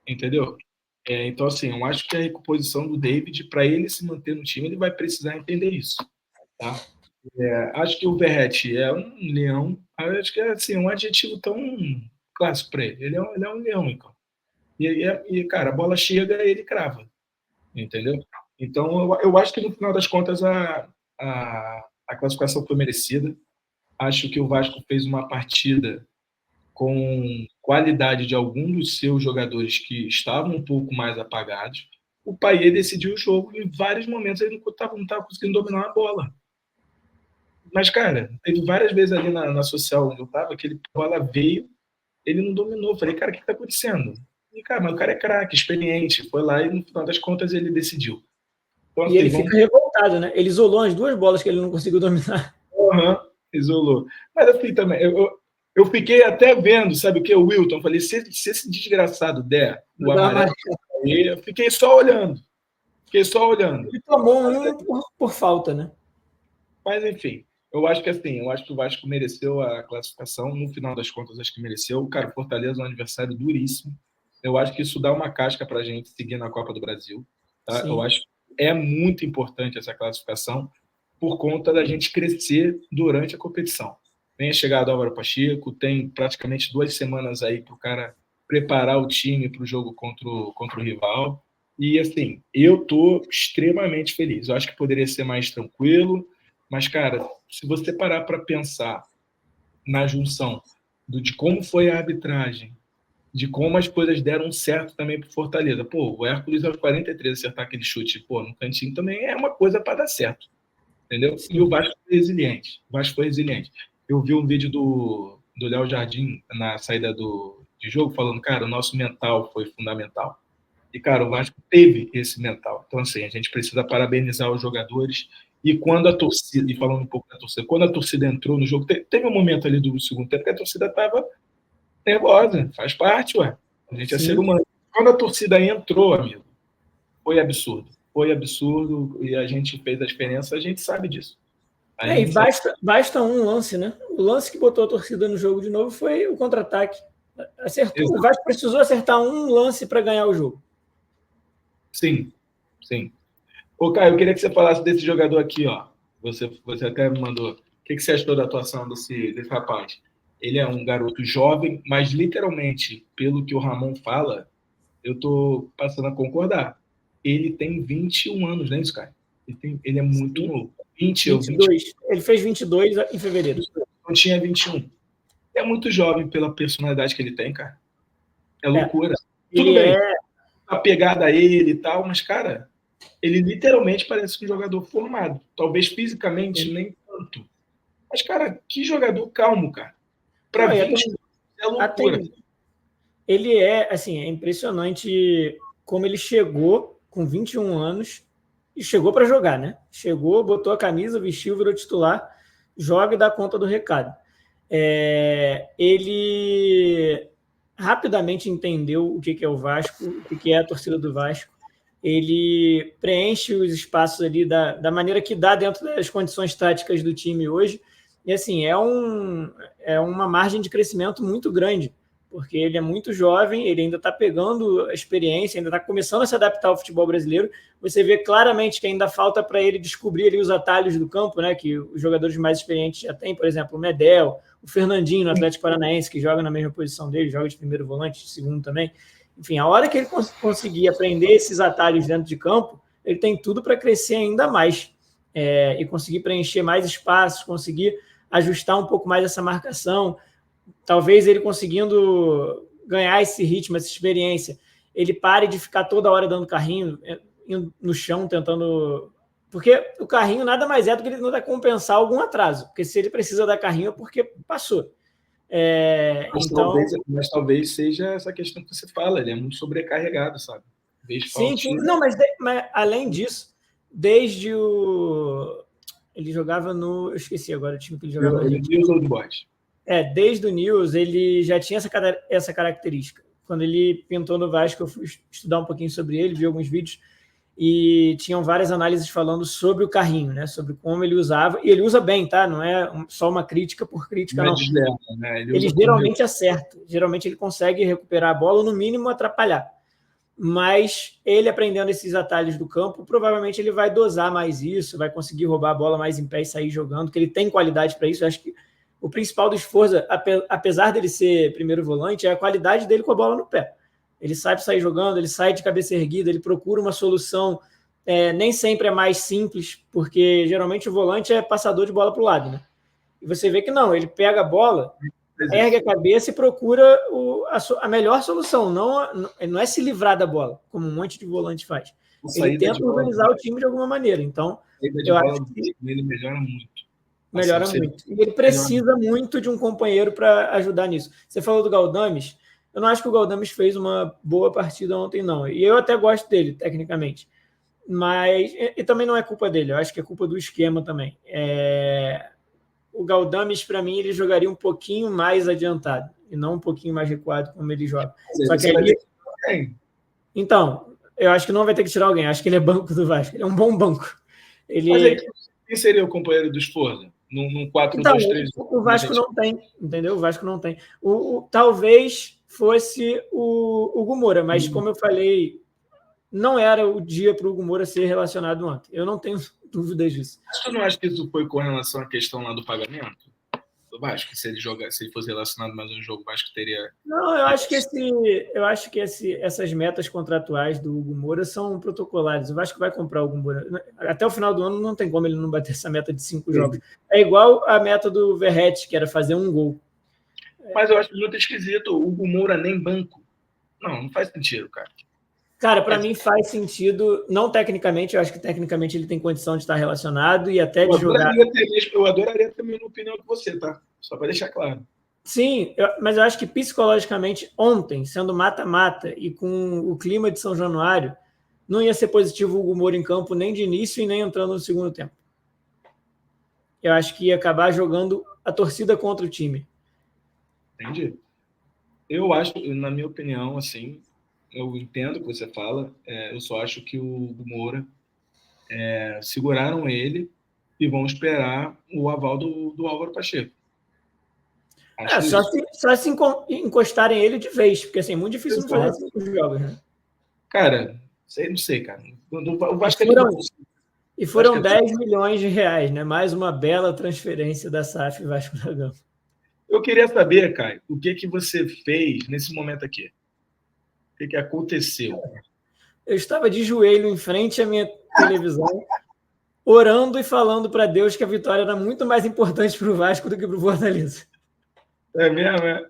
Entendeu? Então, assim, eu acho que a recomposição do David, para ele se manter no time, ele vai precisar entender isso. Tá? Acho que o Verratti é um leão. Acho que é assim, um adjetivo tão clássico para ele. Ele é um leão, então. E, cara, a bola chega e ele crava. Entendeu? Então, eu acho que no final das contas a classificação foi merecida. Acho que o Vasco fez uma partida com qualidade de algum dos seus jogadores que estavam um pouco mais apagados. O Payet decidiu o jogo em vários momentos, ele não estava conseguindo dominar a bola. Mas, cara, teve várias vezes ali na social onde eu estava, que a bola veio, ele não dominou. Falei, cara, o que está acontecendo? E, cara, mas o cara é craque, experiente. Foi lá e, no final das contas, ele decidiu. Então, e ele fica revoltado, né? Ele isolou as 2 bolas que ele não conseguiu dominar. Isolou. Mas assim também, eu fiquei até vendo, sabe o que? O Wilton. Falei, se esse desgraçado der o amarelo, eu fiquei só olhando. Ele tomou por falta, né? Mas, enfim, eu acho que o Vasco mereceu a classificação. No final das contas, acho que mereceu. Cara, o Fortaleza é um adversário duríssimo. Eu acho que isso dá uma casca para a gente seguir na Copa do Brasil. Tá? Eu acho que é muito importante essa classificação por conta da gente crescer durante a competição. Tem a chegada do Álvaro Pacheco, tem praticamente 2 semanas aí para o cara preparar o time para o jogo contra o rival. E, assim, eu estou extremamente feliz. Eu acho que poderia ser mais tranquilo, mas, cara, se você parar para pensar na junção de como foi a arbitragem, de como as coisas deram certo também para o Fortaleza. Pô, o Hércules aos 43 acertar aquele chute, no cantinho também é uma coisa para dar certo. Entendeu? Sim. E o Vasco foi resiliente. Eu vi um vídeo do Léo Jardim na saída de jogo falando, cara, o nosso mental foi fundamental. E, cara, o Vasco teve esse mental. Então, assim, a gente precisa parabenizar os jogadores. E quando a torcida, e falando um pouco da torcida, quando a torcida entrou no jogo, teve um momento ali do segundo tempo que a torcida estava nervosa, faz parte, ué. A gente é ser humano. Quando a torcida entrou, amigo, foi absurdo. E a gente fez a diferença, a gente sabe disso. E basta um lance, né? O lance que botou a torcida no jogo de novo foi o contra-ataque. Acertou. Exato. O Vasco precisou acertar um lance para ganhar o jogo. Sim. Ô, Caio, eu queria que você falasse desse jogador aqui, ó. Você até me mandou. O que você achou da atuação desse rapaz? ele é um garoto jovem, mas literalmente, pelo que o Ramon fala, eu tô passando a concordar. Ele tem 21 anos, né, isso, cara? Ele é muito novo. 22. Ele fez 22 em fevereiro. Não tinha 21. É muito jovem pela personalidade que ele tem, cara. É loucura. Tudo bem. A pegada a ele e tal, mas, cara, ele literalmente parece um jogador formado. Talvez fisicamente nem tanto. Mas, cara, que jogador calmo, cara. Pra 20 é loucura. Ele assim, é impressionante como ele chegou com 21 anos e chegou para jogar, né? Chegou, botou a camisa, vestiu, virou titular, joga e dá conta do recado. Ele rapidamente entendeu o que é o Vasco, o que é a torcida do Vasco. Ele preenche os espaços ali da maneira que dá dentro das condições táticas do time hoje. E assim, é uma margem de crescimento muito grande, porque ele é muito jovem, ele ainda está pegando a experiência, ainda está começando a se adaptar ao futebol brasileiro. Você vê claramente que ainda falta para ele descobrir ali os atalhos do campo, né, que os jogadores mais experientes já têm, por exemplo, o Medel, o Fernandinho no Atlético Paranaense, que joga na mesma posição dele, joga de primeiro volante, de segundo também. Enfim, a hora que ele conseguir aprender esses atalhos dentro de campo, ele tem tudo para crescer ainda mais e conseguir preencher mais espaços, conseguir ajustar um pouco mais essa marcação. Talvez ele conseguindo ganhar esse ritmo, essa experiência, ele pare de ficar toda hora dando carrinho no chão, tentando... Porque o carrinho nada mais é do que ele tentar compensar algum atraso. Porque se ele precisa dar carrinho é porque passou. Mas talvez seja essa questão que você fala, ele é muito sobrecarregado, sabe? Sim. Não, mas além disso, desde o... Ele jogava no... Eu esqueci agora o time que ele jogava. News Old Boys. Desde o News, ele já tinha essa característica. Quando ele pintou no Vasco, eu fui estudar um pouquinho sobre ele, vi alguns vídeos, e tinham várias análises falando sobre o carrinho, né? Sobre como ele usava. E ele usa bem, tá? Não é só uma crítica por crítica, não. Né? Ele geralmente acerta. Geralmente ele consegue recuperar a bola ou, no mínimo, atrapalhar. Mas ele aprendendo esses atalhos do campo, provavelmente ele vai dosar mais isso, vai conseguir roubar a bola mais em pé e sair jogando, que ele tem qualidade para isso. Eu acho que o principal do Sforza, apesar dele ser primeiro volante, é a qualidade dele com a bola no pé. Ele sabe sair jogando, ele sai de cabeça erguida, ele procura uma solução, nem sempre é mais simples, porque geralmente o volante é passador de bola para o lado, né? E você vê que não, ele pega a bola, ergue a cabeça e procura a melhor solução, não é se livrar da bola, como um monte de volante faz. Ele tenta organizar o time de alguma maneira, então eu acho que ele melhora muito. Melhora muito. E ele precisa muito de um companheiro para ajudar nisso. Você falou do Galdames. Eu não acho que o Galdames fez uma boa partida ontem, não. E eu até gosto dele, tecnicamente. Mas... E também não é culpa dele. Eu acho que é culpa do esquema também. O Galdames, para mim, ele jogaria um pouquinho mais adiantado. E não um pouquinho mais recuado, como ele joga. Só que aí... Então, eu acho que não vai ter que tirar alguém. Eu acho que ele é banco do Vasco. Ele é um bom banco. Quem seria o companheiro do Sforza? Num 4-2-3? O Vasco não tem, entendeu? O Vasco não tem. Talvez fosse o Hugo Moura, mas como eu falei, não era o dia para o Hugo Moura ser relacionado ontem. Eu não tenho dúvidas disso. Você não acha que isso foi com relação à questão lá do pagamento do Vasco? Se ele fosse relacionado mais um jogo, o Vasco teria... Não, eu acho que essas metas contratuais do Hugo Moura são protocolares. O Vasco vai comprar o Hugo Moura. Até o final do ano não tem como ele não bater essa meta de 5 jogos. É igual a meta do Verratti, que era fazer um gol. Mas eu acho muito esquisito. O Hugo Moura nem banco. Não faz sentido, cara. Cara, para mim faz sentido, não tecnicamente, eu acho que tecnicamente ele tem condição de estar relacionado e até de jogar... Eu adoraria ter a mesma opinião que você, tá? Só para deixar claro. Sim, mas eu acho que psicologicamente ontem, sendo mata-mata e com o clima de São Januário, não ia ser positivo o Hugo Moura em campo nem de início e nem entrando no segundo tempo. Eu acho que ia acabar jogando a torcida contra o time. Entendi. Eu acho, na minha opinião, assim... Eu entendo o que você fala, eu só acho que o Hugo Moura seguraram ele e vão esperar o aval do Álvaro Pacheco. Só se encostarem ele de vez, porque assim, é muito difícil não fazer 5 jogos, né? Cara, não sei, cara. O Vasco foram 10 milhões de reais, né? Mais uma bela transferência da SAF Vasco da Gama. Eu queria saber, Caio, o que você fez nesse momento aqui? O que aconteceu? Eu estava de joelho em frente à minha televisão, orando e falando para Deus que a vitória era muito mais importante para o Vasco do que para o Fortaleza. É mesmo, é?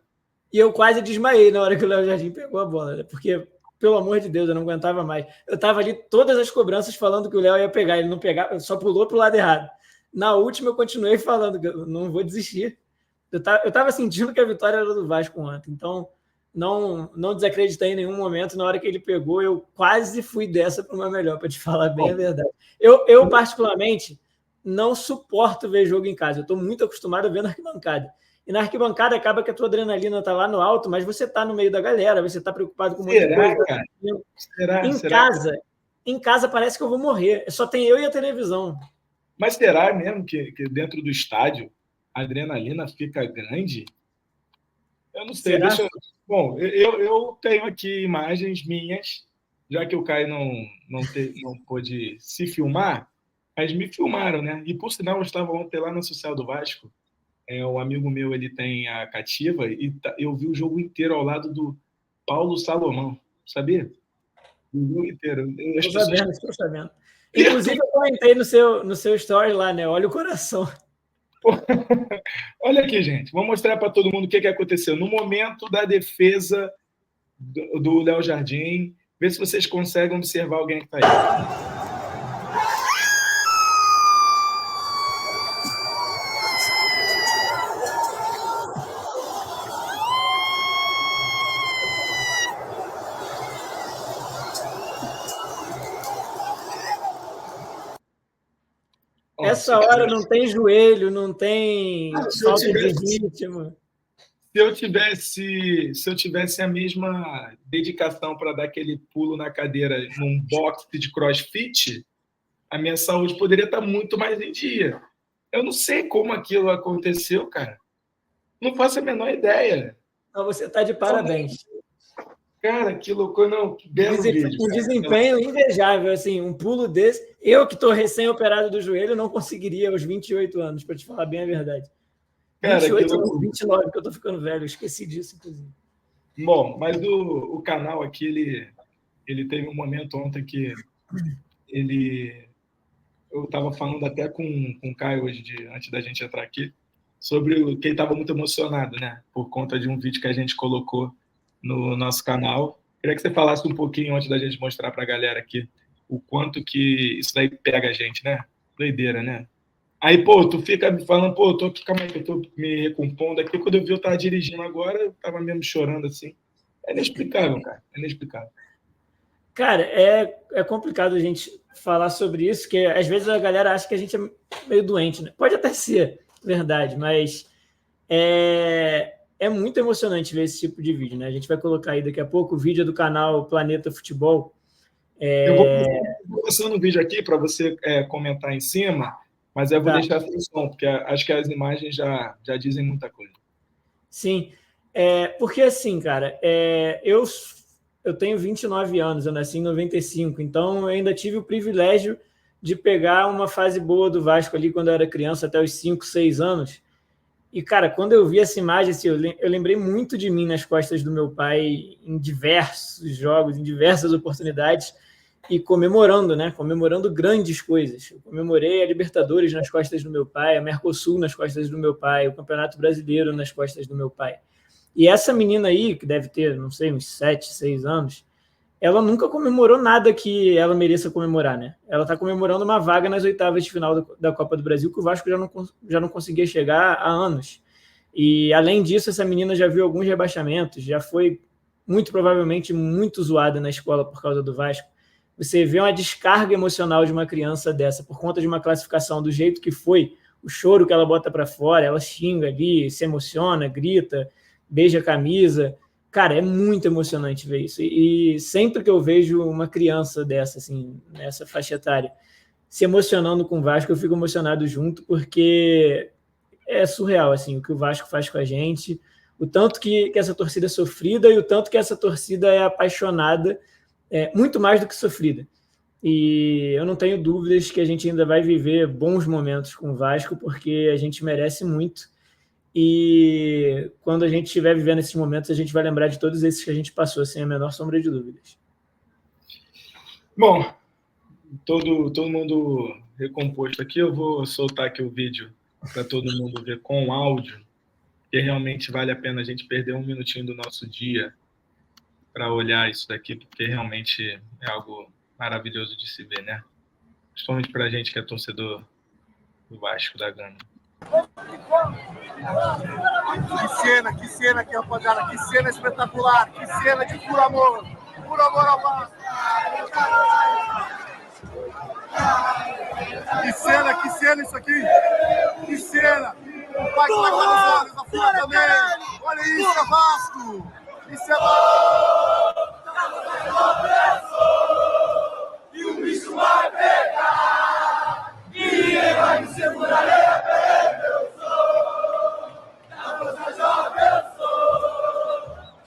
E eu quase desmaiei na hora que o Léo Jardim pegou a bola, né? Porque, pelo amor de Deus, eu não aguentava mais. Eu estava ali todas as cobranças falando que o Léo ia pegar, ele não pegava, só pulou para o lado errado. Na última, eu continuei falando que eu não vou desistir. Eu estava sentindo que a vitória era do Vasco ontem, então não desacreditei em nenhum momento. Na hora que ele pegou, eu quase fui dessa para uma melhor, para te falar bem a verdade. Eu, particularmente, não suporto ver jogo em casa. Eu estou muito acostumado a ver na arquibancada. E na arquibancada acaba que a tua adrenalina está lá no alto, mas você está no meio da galera, você está preocupado com um monte de coisa. Cara? Em casa parece que eu vou morrer. Só tem eu e a televisão. Mas será mesmo que dentro do estádio a adrenalina fica grande? Eu não sei. Bom, eu tenho aqui imagens minhas, já que o Caio não pôde se filmar, mas me filmaram, né? E, por sinal, eu estava ontem lá na Social do Vasco. Um amigo meu, ele tem a cativa, e eu vi o jogo inteiro ao lado do Paulo Salomão, sabia? O jogo inteiro. Estou sabendo. Inclusive, eu comentei no seu story lá, né? Olha o coração. Olha aqui, gente. Vou mostrar para todo mundo o que aconteceu. No momento da defesa do Léo Jardim, vê se vocês conseguem observar alguém que está aí. Essa hora não tem joelho, não tem falta de ritmo. Se eu tivesse a mesma dedicação para dar aquele pulo na cadeira num box de crossfit, a minha saúde poderia estar muito mais em dia. Eu não sei como aquilo aconteceu, cara. Não faço a menor ideia. Não, você está de parabéns. Cara, que loucura, não. Que belo vídeo. Um desempenho invejável, assim, um pulo desse. Eu, que estou recém-operado do joelho, não conseguiria aos 28 anos, para te falar bem a verdade. Cara, 28 anos, 29, que eu estou ficando velho, eu esqueci disso, inclusive. Bom, mas o canal aqui, ele teve um momento ontem que eu estava falando até com o Caio hoje, antes da gente entrar aqui, sobre que ele estava muito emocionado, né? Por conta de um vídeo que a gente colocou no nosso canal. Queria que você falasse um pouquinho antes da gente mostrar para a galera aqui o quanto que isso daí pega a gente, né? Doideira, né? Aí, tu fica me falando, tô aqui, calma aí, que eu tô me recompondo aqui. Quando eu vi eu tava dirigindo agora, eu tava mesmo chorando assim. É inexplicável, cara. É inexplicável. Cara, é complicado a gente falar sobre isso, porque às vezes a galera acha que a gente é meio doente, né? Pode até ser verdade, mas é muito emocionante ver esse tipo de vídeo, né? A gente vai colocar aí daqui a pouco o vídeo do canal Planeta Futebol. Eu vou passando o vídeo aqui para você comentar em cima, mas eu vou deixar sem som, porque acho que as imagens já dizem muita coisa. Sim, porque assim, cara, eu tenho 29 anos, eu nasci em 95, então eu ainda tive o privilégio de pegar uma fase boa do Vasco ali quando eu era criança, até os 5, 6 anos. E, cara, quando eu vi essa imagem, assim, eu lembrei muito de mim nas costas do meu pai em diversos jogos, em diversas oportunidades, e comemorando, né? Comemorando grandes coisas. Eu comemorei a Libertadores nas costas do meu pai, a Mercosul nas costas do meu pai, o Campeonato Brasileiro nas costas do meu pai. E essa menina aí, que deve ter, não sei, uns 7, 6 anos, ela nunca comemorou nada que ela mereça comemorar, né? Ela está comemorando uma vaga nas oitavas de final da Copa do Brasil, que o Vasco já não conseguia chegar há anos. E, além disso, essa menina já viu alguns rebaixamentos, já foi, muito provavelmente, muito zoada na escola por causa do Vasco. Você vê uma descarga emocional de uma criança dessa, por conta de uma classificação do jeito que foi, o choro que ela bota para fora, ela xinga ali, se emociona, grita, beija a camisa. Cara, é muito emocionante ver isso. E sempre que eu vejo uma criança dessa, assim, nessa faixa etária, se emocionando com o Vasco, eu fico emocionado junto, porque é surreal, assim, o que o Vasco faz com a gente, o tanto que essa torcida é sofrida e o tanto que essa torcida é apaixonada, muito mais do que sofrida. E eu não tenho dúvidas que a gente ainda vai viver bons momentos com o Vasco, porque a gente merece muito. E quando a gente estiver vivendo esses momentos, a gente vai lembrar de todos esses que a gente passou, sem a menor sombra de dúvidas. Bom, todo mundo recomposto aqui. Eu vou soltar aqui o vídeo para todo mundo ver com áudio, porque realmente vale a pena a gente perder um minutinho do nosso dia para olhar isso daqui, porque realmente é algo maravilhoso de se ver, né? Principalmente para a gente que é torcedor do Vasco da Gama. Que cena aqui, rapaziada. Que cena espetacular. Que cena de puro amor. Puro amor ao Vasco. Que cena isso aqui. Que cena. O pai que vai com os olhos, a filha também. Olha isso, é Vasco. Isso é Vasco. E o bicho vai pegar. E ninguém vai me segurar.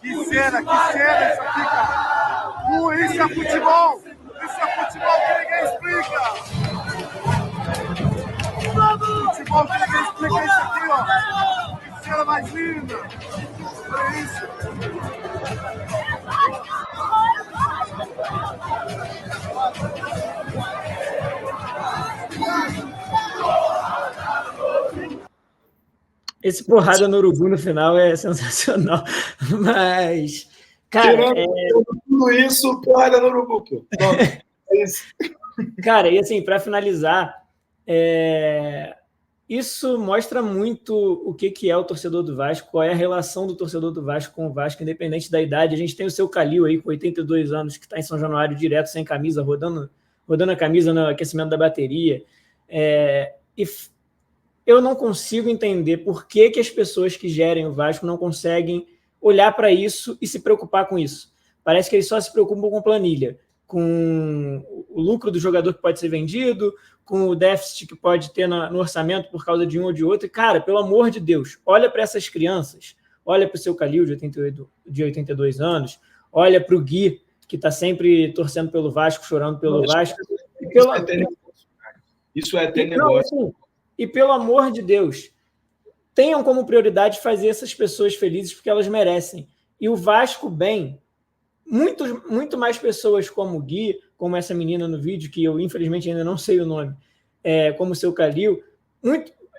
Que cena isso aqui, cara. Isso é futebol. Isso é futebol que ninguém explica. Futebol que ninguém explica isso aqui, ó. Que cena mais linda. Olha isso. Esse porrada no urubu no final é sensacional. Mas, cara... Tudo isso, porrada no urubu, pô. É isso. Cara, e assim, para finalizar, isso mostra muito o que é o torcedor do Vasco, qual é a relação do torcedor do Vasco com o Vasco, independente da idade. A gente tem o seu Calil aí, com 82 anos, que está em São Januário direto, sem camisa, rodando a camisa no aquecimento da bateria. E eu não consigo entender por que as pessoas que gerem o Vasco não conseguem olhar para isso e se preocupar com isso. Parece que eles só se preocupam com planilha, com o lucro do jogador que pode ser vendido, com o déficit que pode ter no orçamento por causa de um ou de outro. E, cara, pelo amor de Deus, olha para essas crianças, olha para o seu Calil de 82 anos, olha para o Gui, que está sempre torcendo pelo Vasco, chorando pelo Vasco. Isso é até negócio. E, pelo amor de Deus, tenham como prioridade fazer essas pessoas felizes, porque elas merecem. E o Vasco bem, muito mais pessoas como o Gui, como essa menina no vídeo, que eu infelizmente ainda não sei o nome, como o seu Calil,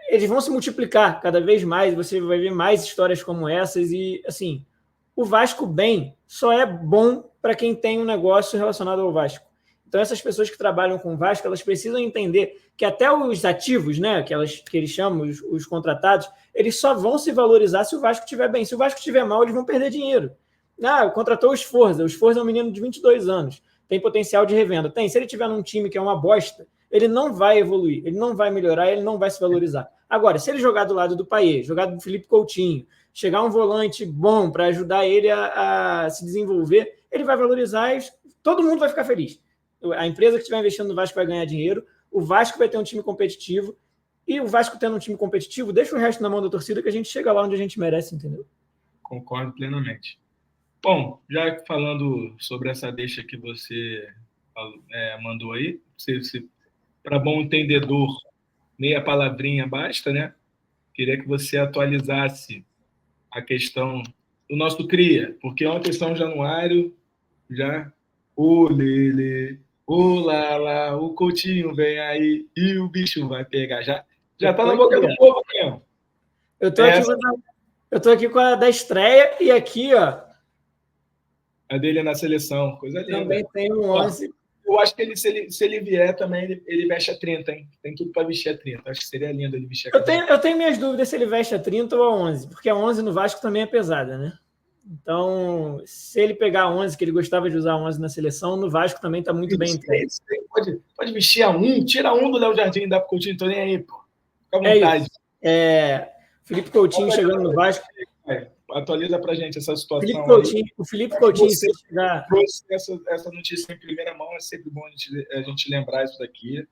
eles vão se multiplicar cada vez mais, você vai ver mais histórias como essas. E, assim, o Vasco bem só é bom para quem tem um negócio relacionado ao Vasco. Então, essas pessoas que trabalham com o Vasco, elas precisam entender que até os ativos, né, que eles chamam, os contratados, eles só vão se valorizar se o Vasco estiver bem. Se o Vasco estiver mal, eles vão perder dinheiro. Contratou o Sforza. O Sforza é um menino de 22 anos. Tem potencial de revenda. Tem. Se ele estiver num time que é uma bosta, ele não vai evoluir, ele não vai melhorar, ele não vai se valorizar. Agora, se ele jogar do lado do Payet, jogar do Felipe Coutinho, chegar um volante bom para ajudar ele a se desenvolver, ele vai valorizar e todo mundo vai ficar feliz. A empresa que estiver investindo no Vasco vai ganhar dinheiro, o Vasco vai ter um time competitivo, e o Vasco tendo um time competitivo, deixa o resto na mão da torcida que a gente chega lá onde a gente merece, entendeu? Concordo plenamente. Bom, já falando sobre essa deixa que você mandou aí, para bom entendedor, meia palavrinha basta, né? Queria que você atualizasse a questão do nosso cria, porque ontem São Januário já... O Lele, o Lala, o Coutinho vem aí e o bicho vai pegar. Já tá na boca do povo, Cão. Eu tô aqui com a da estreia e aqui, ó. A dele é na seleção, coisa linda. Também tem um 11. Eu acho que se ele vier também, ele veste a 30, hein? Tem tudo para vestir a 30. Acho que seria lindo ele vestir a 30. Eu tenho minhas dúvidas se ele veste a 30 ou a 11, porque a 11 no Vasco também é pesada, né? Então, se ele pegar a 11, que ele gostava de usar a 11 na seleção, no Vasco também está muito bem entregue. Pode vestir a 1, tira a 1 do Léo Jardim e dá pro Coutinho, tô nem aí, pô. Fica à vontade. Felipe Coutinho chegando no Vasco. Atualiza pra gente essa situação. O Felipe Coutinho, se chegar... trouxe essa notícia em primeira mão, é sempre bom a gente lembrar isso daqui.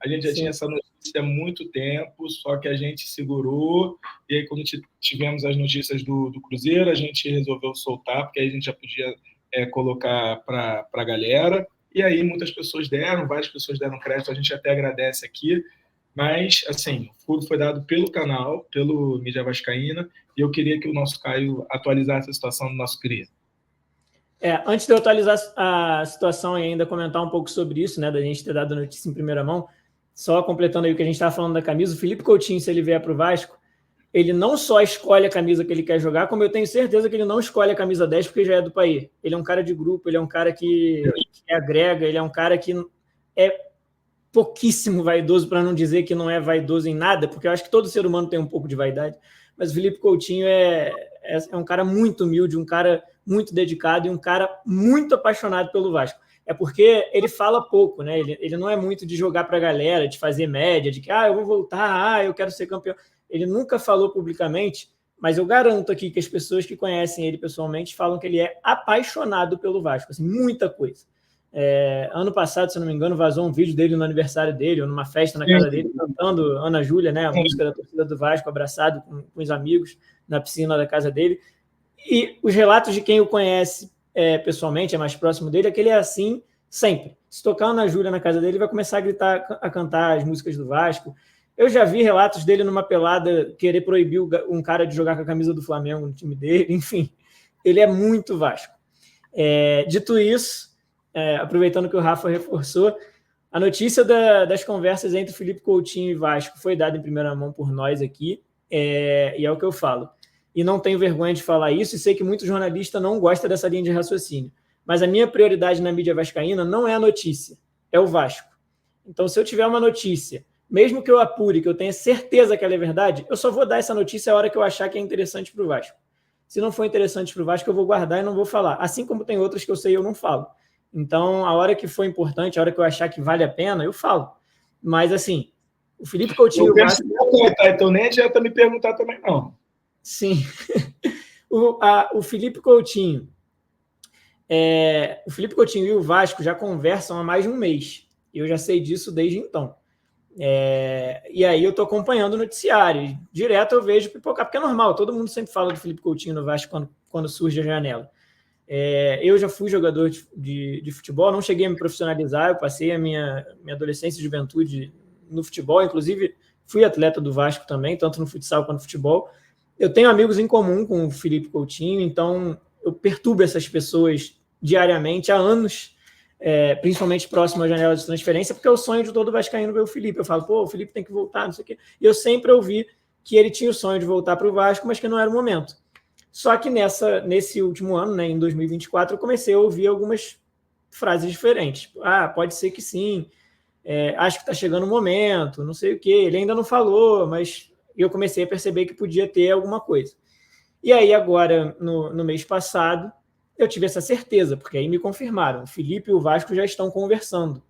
A gente já tinha essa notícia há muito tempo, só que a gente segurou, e aí quando tivemos as notícias do Cruzeiro, a gente resolveu soltar, porque aí a gente já podia colocar para a galera, e aí muitas pessoas várias pessoas deram crédito, a gente até agradece aqui, Mas, assim, o furo foi dado pelo canal, pelo Mídia Vascaína, e eu queria que o nosso Caio atualizasse a situação do nosso cria. Antes de eu atualizar a situação e ainda comentar um pouco sobre isso, né, da gente ter dado a notícia em primeira mão, só completando aí o que a gente estava falando da camisa, o Felipe Coutinho, se ele vier para o Vasco, ele não só escolhe a camisa que ele quer jogar, como eu tenho certeza que ele não escolhe a camisa 10 porque já é do país. Ele é um cara de grupo, ele é um cara que agrega, ele é um cara que é pouquíssimo vaidoso, para não dizer que não é vaidoso em nada, porque eu acho que todo ser humano tem um pouco de vaidade, mas o Felipe Coutinho é um cara muito humilde, um cara muito dedicado e um cara muito apaixonado pelo Vasco. É porque ele fala pouco, né? Ele não é muito de jogar para a galera, de fazer média, de que eu vou voltar, eu quero ser campeão. Ele nunca falou publicamente, mas eu garanto aqui que as pessoas que conhecem ele pessoalmente falam que ele é apaixonado pelo Vasco, assim, muita coisa. Ano passado, se não me engano, vazou um vídeo dele no aniversário dele, ou numa festa na casa dele, cantando Ana Júlia, né, a música da torcida do Vasco, abraçado com os amigos na piscina da casa dele. E os relatos de quem o conhece pessoalmente, é mais próximo dele, é que ele é assim sempre. Se tocar Ana Júlia na casa dele, ele vai começar a gritar, a cantar as músicas do Vasco. Eu já vi relatos dele numa pelada querer proibir um cara de jogar com a camisa do Flamengo no time dele. Enfim, ele é muito Vasco. Dito isso, aproveitando que o Rafa reforçou, a notícia das conversas entre Felipe Coutinho e Vasco foi dada em primeira mão por nós aqui, e é o que eu falo. E não tenho vergonha de falar isso, e sei que muito jornalista não gosta dessa linha de raciocínio. Mas a minha prioridade na mídia vascaína não é a notícia, é o Vasco. Então, se eu tiver uma notícia, mesmo que eu apure, que eu tenha certeza que ela é verdade, eu só vou dar essa notícia a hora que eu achar que é interessante para o Vasco. Se não for interessante para o Vasco, eu vou guardar e não vou falar. Assim como tem outras que eu sei e eu não falo. Então, a hora que for importante, a hora que eu achar que vale a pena, eu falo. Mas, assim, o Felipe Coutinho... Então nem adianta me perguntar também, não. Sim. O Felipe Coutinho... o Felipe Coutinho e o Vasco já conversam há mais de um mês. Eu já sei disso desde então. E aí eu estou acompanhando o noticiário. E direto eu vejo pipocar, porque é normal, todo mundo sempre fala do Felipe Coutinho no Vasco quando surge a janela. Eu já fui jogador de futebol, não cheguei a me profissionalizar, eu passei a minha adolescência e juventude no futebol, inclusive fui atleta do Vasco também, tanto no futsal quanto no futebol. Eu tenho amigos em comum com o Felipe Coutinho, então eu perturbo essas pessoas diariamente há anos, principalmente próximo à janela de transferência, porque é o sonho de todo vascaíno ver o Felipe. Eu falo, o Felipe tem que voltar, não sei o quê. E eu sempre ouvi que ele tinha o sonho de voltar para o Vasco, mas que não era o momento. Só que nesse último ano, né, em 2024, eu comecei a ouvir algumas frases diferentes. Pode ser que sim, acho que está chegando o momento, não sei o quê. Ele ainda não falou, mas eu comecei a perceber que podia ter alguma coisa. E aí agora, no mês passado, eu tive essa certeza, porque aí me confirmaram. O Felipe e o Vasco já estão conversando.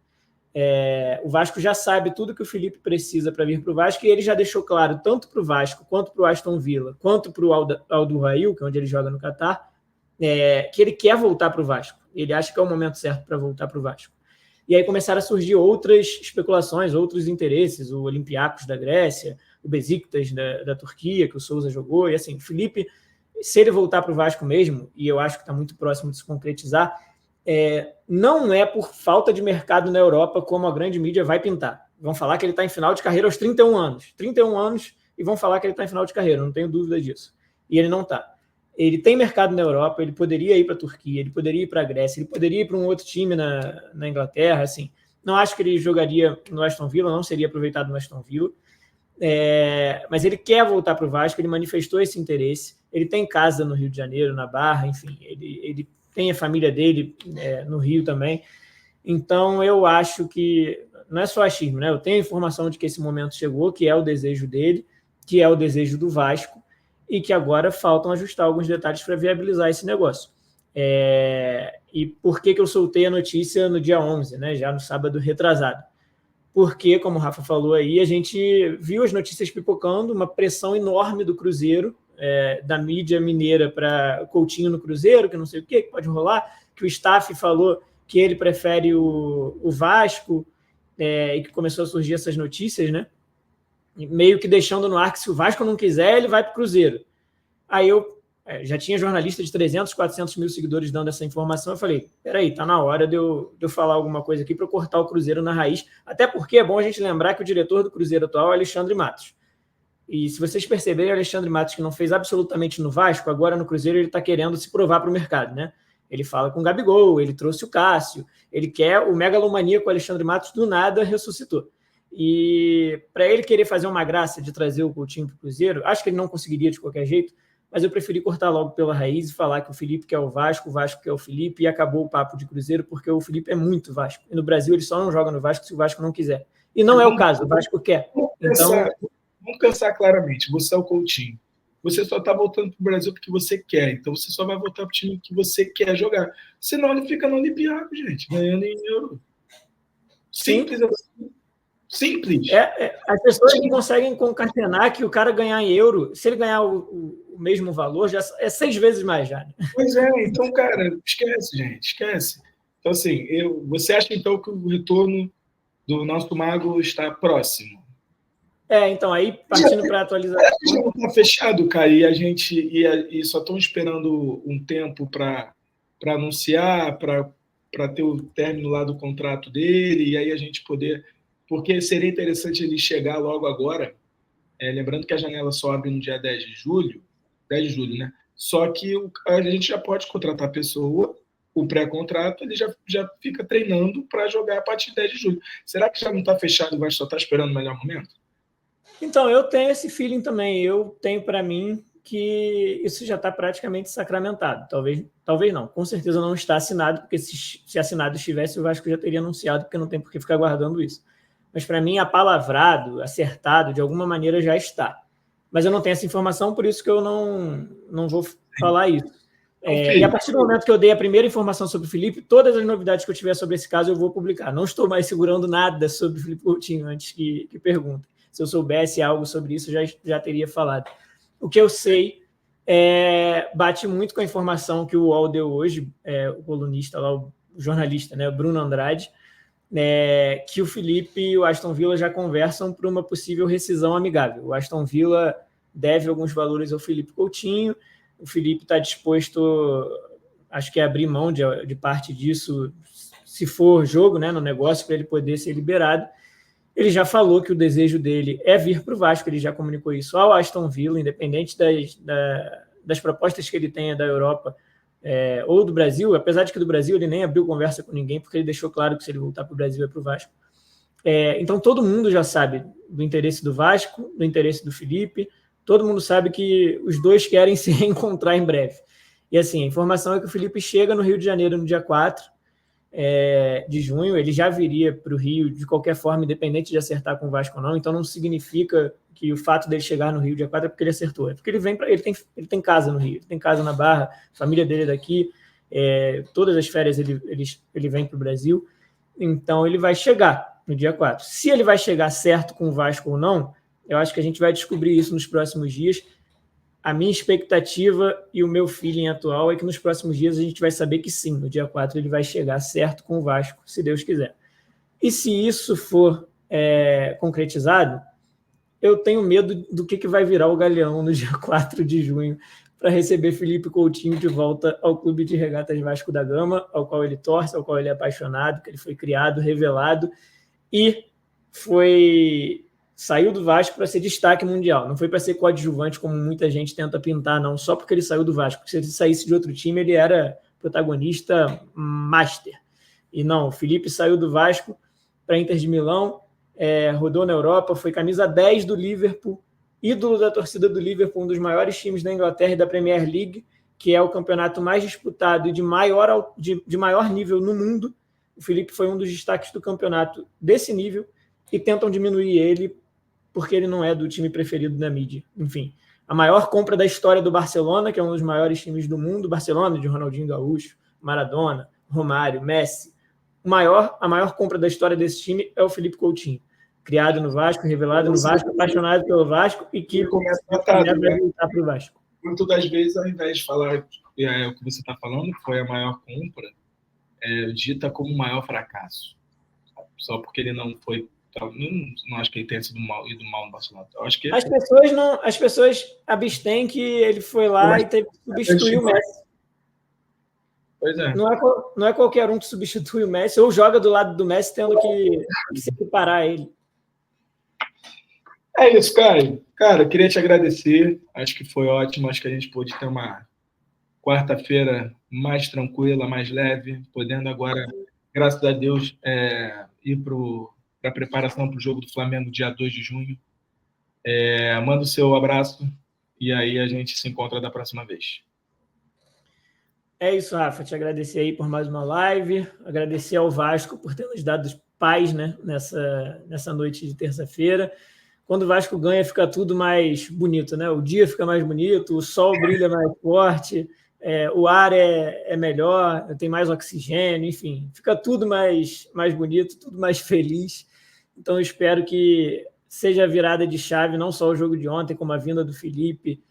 O Vasco já sabe tudo que o Felipe precisa para vir para o Vasco, e ele já deixou claro, tanto para o Vasco, quanto para o Aston Villa, quanto para o Al-Duhail, que é onde ele joga no Catar, que ele quer voltar para o Vasco. Ele acha que é o momento certo para voltar para o Vasco. E aí começaram a surgir outras especulações, outros interesses, o Olympiacos da Grécia, o Besiktas da Turquia, que o Souza jogou, e assim, o Felipe, se ele voltar para o Vasco mesmo, e eu acho que está muito próximo de se concretizar, não é por falta de mercado na Europa como a grande mídia vai pintar. Vão falar que ele está em final de carreira aos 31 anos. 31 anos e vão falar que ele está em final de carreira, não tenho dúvida disso. E ele não está. Ele tem mercado na Europa, ele poderia ir para a Turquia, ele poderia ir para a Grécia, ele poderia ir para um outro time na Inglaterra. Assim. Não acho que ele jogaria no Aston Villa, não seria aproveitado no Aston Villa. Mas ele quer voltar para o Vasco, ele manifestou esse interesse. Ele tem casa no Rio de Janeiro, na Barra, enfim, ele tem a família dele no Rio também. Então, eu acho que não é só achismo, né? Eu tenho a informação de que esse momento chegou, que é o desejo dele, que é o desejo do Vasco, e que agora faltam ajustar alguns detalhes para viabilizar esse negócio. E por que eu soltei a notícia no dia 11, né? Já no sábado retrasado? Porque, como o Rafa falou aí, a gente viu as notícias pipocando, uma pressão enorme do Cruzeiro, da mídia mineira para Coutinho no Cruzeiro, que não sei o que pode rolar, que o staff falou que ele prefere o Vasco, e que começou a surgir essas notícias, né? Meio que deixando no ar que se o Vasco não quiser, ele vai para o Cruzeiro. Aí já tinha jornalista de 300, 400 mil seguidores dando essa informação. Eu falei, peraí, tá na hora de eu falar alguma coisa aqui para eu cortar o Cruzeiro na raiz. Até porque é bom a gente lembrar que o diretor do Cruzeiro atual é Alexandre Matos. E se vocês perceberem, o Alexandre Matos, que não fez absolutamente no Vasco, agora no Cruzeiro ele está querendo se provar para o mercado, né? Ele fala com o Gabigol, ele trouxe o Cássio, ele quer o megalomaníaco Alexandre Matos, do nada ressuscitou. E para ele querer fazer uma graça de trazer o Coutinho para o Cruzeiro, acho que ele não conseguiria de qualquer jeito, mas eu preferi cortar logo pela raiz e falar que o Felipe quer o Vasco quer o Felipe, e acabou o papo de Cruzeiro, porque o Felipe é muito Vasco. E no Brasil ele só não joga no Vasco se o Vasco não quiser. E não é o caso, o Vasco quer. Então, vamos pensar claramente, você é o Coutinho. Você só está voltando para o Brasil porque você quer. Então você só vai voltar para o time que você quer jogar. Senão ele fica no Olympiacos, gente, ganhando em euro. Simples assim. Simples. As pessoas que conseguem concatenar que o cara ganhar em euro, se ele ganhar o mesmo valor, já é 6 vezes mais já. Pois é, então, cara, esquece, gente, esquece. Então, assim, você acha então que o retorno do nosso mago está próximo? Então, aí, partindo para a atualização... Já não está fechado, cara, e só estão esperando um tempo para anunciar, para ter o término lá do contrato dele, e aí a gente poder... Porque seria interessante ele chegar logo agora, lembrando que a janela só abre no dia 10 de julho, né? Só que a gente já pode contratar a pessoa, o pré-contrato, ele já fica treinando para jogar a partir de 10 de julho. Será que já não está fechado e vai só estar esperando o melhor momento? Então, eu tenho esse feeling também. Eu tenho para mim que isso já está praticamente sacramentado. Talvez não. Com certeza não está assinado, porque se assinado estivesse, o Vasco já teria anunciado, porque não tem por que ficar guardando isso. Mas para mim, apalavrado, acertado, de alguma maneira já está. Mas eu não tenho essa informação, por isso que eu não vou falar isso. E a partir do momento que eu dei a primeira informação sobre o Felipe, todas as novidades que eu tiver sobre esse caso eu vou publicar. Não estou mais segurando nada sobre o Felipe Coutinho antes que perguntem. Se eu soubesse algo sobre isso, já teria falado. O que eu sei bate muito com a informação que o UOL deu hoje, o colunista lá, o jornalista, né, o Bruno Andrade, que o Felipe e o Aston Villa já conversam para uma possível rescisão amigável. O Aston Villa deve alguns valores ao Felipe Coutinho, o Felipe está disposto, acho que a abrir mão de parte disso, se for jogo, né, no negócio, para ele poder ser liberado. Ele já falou que o desejo dele é vir para o Vasco, ele já comunicou isso ao Aston Villa, independente das propostas que ele tenha da Europa ou do Brasil, apesar de que do Brasil ele nem abriu conversa com ninguém, porque ele deixou claro que se ele voltar para o Brasil é para o Vasco. Então todo mundo já sabe do interesse do Vasco, do interesse do Felipe, todo mundo sabe que os dois querem se reencontrar em breve. E assim, a informação é que o Felipe chega no Rio de Janeiro no dia 4 de junho, ele já viria para o Rio de qualquer forma, independente de acertar com o Vasco ou não, então não significa que o fato dele chegar no Rio dia 4 é porque ele acertou, é porque ele tem casa no Rio, ele tem casa na Barra, a família dele é daqui, todas as férias ele vem para o Brasil, então ele vai chegar no dia 4. Se ele vai chegar certo com o Vasco ou não, eu acho que a gente vai descobrir isso nos próximos dias. A minha expectativa e o meu feeling atual é que nos próximos dias a gente vai saber que sim, no dia 4 ele vai chegar certo com o Vasco, se Deus quiser. E se isso for concretizado, eu tenho medo do que vai virar o Galeão no dia 4 de junho para receber Felipe Coutinho de volta ao Clube de Regatas Vasco da Gama, ao qual ele torce, ao qual ele é apaixonado, que ele foi criado, revelado e saiu do Vasco para ser destaque mundial. Não foi para ser coadjuvante, como muita gente tenta pintar, não, só porque ele saiu do Vasco. Porque se ele saísse de outro time, ele era protagonista master. E não, o Felipe saiu do Vasco para a Inter de Milão, rodou na Europa, foi camisa 10 do Liverpool, ídolo da torcida do Liverpool, um dos maiores times da Inglaterra e da Premier League, que é o campeonato mais disputado e de maior nível no mundo. O Felipe foi um dos destaques do campeonato desse nível e tentam diminuir ele porque ele não é do time preferido da mídia. Enfim, a maior compra da história do Barcelona, que é um dos maiores times do mundo, Barcelona, de Ronaldinho Gaúcho, Maradona, Romário, Messi. A maior compra da história desse time é o Felipe Coutinho, criado no Vasco, revelado no Vasco, apaixonado pelo Vasco e que começa a voltar para o Vasco. Muitas das vezes, ao invés de falar o que você está falando, que foi a maior compra, dita como o maior fracasso. Só porque ele não foi Não acho que ele tenha sido ido mal no Barcelona. Eu acho que As pessoas abstêm que ele foi lá e teve que substituir o Messi. Pois é. Não é qualquer um que substitui o Messi ou joga do lado do Messi tendo que se equiparar a ele. É isso, Caio. Cara, eu queria te agradecer. Acho que foi ótimo. Acho que a gente pôde ter uma quarta-feira mais tranquila, mais leve, podendo agora, graças a Deus, ir para a preparação para o jogo do Flamengo, dia 2 de junho. Manda o seu abraço e aí a gente se encontra da próxima vez. É isso, Rafa. Te agradecer aí por mais uma live, agradecer ao Vasco por ter nos dado paz, né, nessa noite de terça-feira. Quando o Vasco ganha, fica tudo mais bonito, né? O dia fica mais bonito, o sol brilha mais forte, o ar é melhor, tem mais oxigênio, enfim, fica tudo mais bonito, tudo mais feliz. Então, eu espero que seja a virada de chave, não só o jogo de ontem, como a vinda do Felipe,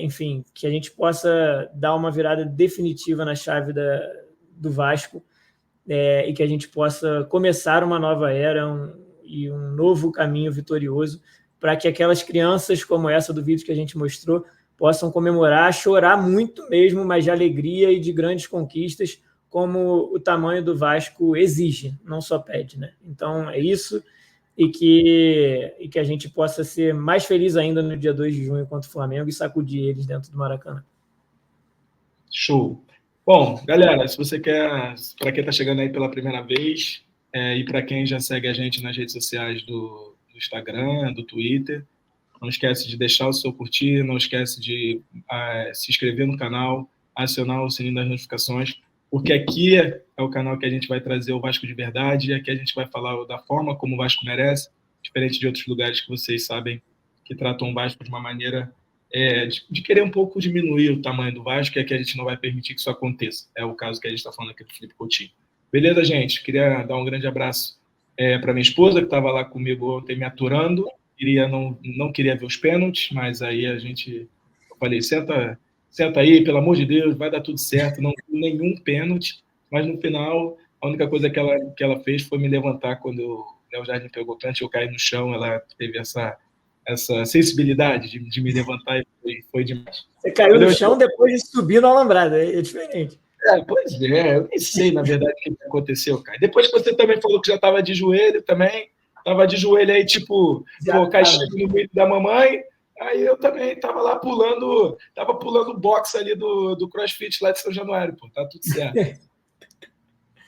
enfim, que a gente possa dar uma virada definitiva na chave do Vasco e que a gente possa começar uma nova era e um novo caminho vitorioso para que aquelas crianças como essa do vídeo que a gente mostrou possam comemorar, chorar muito mesmo, mas de alegria e de grandes conquistas, como o tamanho do Vasco exige, não só pede, né? Então, é isso. E que a gente possa ser mais feliz ainda no dia 2 de junho contra o Flamengo e sacudir eles dentro do Maracanã. Show. Bom, galera, se você quer, para quem está chegando aí pela primeira vez, e para quem já segue a gente nas redes sociais do Instagram, do Twitter, não esquece de deixar o seu curtir, não esquece de se inscrever no canal, acionar o sininho das notificações, porque aqui é o canal que a gente vai trazer o Vasco de verdade, e aqui a gente vai falar da forma como o Vasco merece, diferente de outros lugares que vocês sabem que tratam o Vasco de uma maneira de querer um pouco diminuir o tamanho do Vasco, e aqui a gente não vai permitir que isso aconteça. É o caso que a gente está falando aqui do Felipe Coutinho. Beleza, gente? Queria dar um grande abraço para minha esposa, que estava lá comigo ontem me aturando, não queria ver os pênaltis, mas aí eu falei, senta aí, pelo amor de Deus, vai dar tudo certo, não tem nenhum pênalti, mas no final, a única coisa que ela fez foi me levantar quando o Léo Jardim pegou o pênalti, eu caí no chão, ela teve essa sensibilidade de me levantar e foi demais. Você caiu no chão depois de subir no alambrado, é diferente. Pois é, eu nem sei, na verdade, o que aconteceu, cara. Depois que você também falou que já estava de joelho também, estava de joelho aí, tipo, castigo no meio da mamãe, aí eu também estava lá pulando o box ali do CrossFit lá de São Januário, pô, tá tudo certo.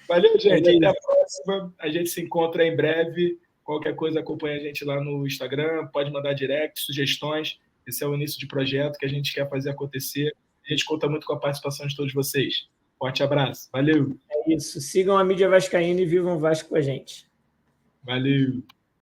Valeu, gente, até a próxima, a gente se encontra em breve, qualquer coisa acompanha a gente lá no Instagram, pode mandar direct, sugestões, esse é o início de projeto que a gente quer fazer acontecer, a gente conta muito com a participação de todos vocês. Forte abraço. Valeu. É isso. Sigam a mídia vascaína e vivam o Vasco com a gente. Valeu.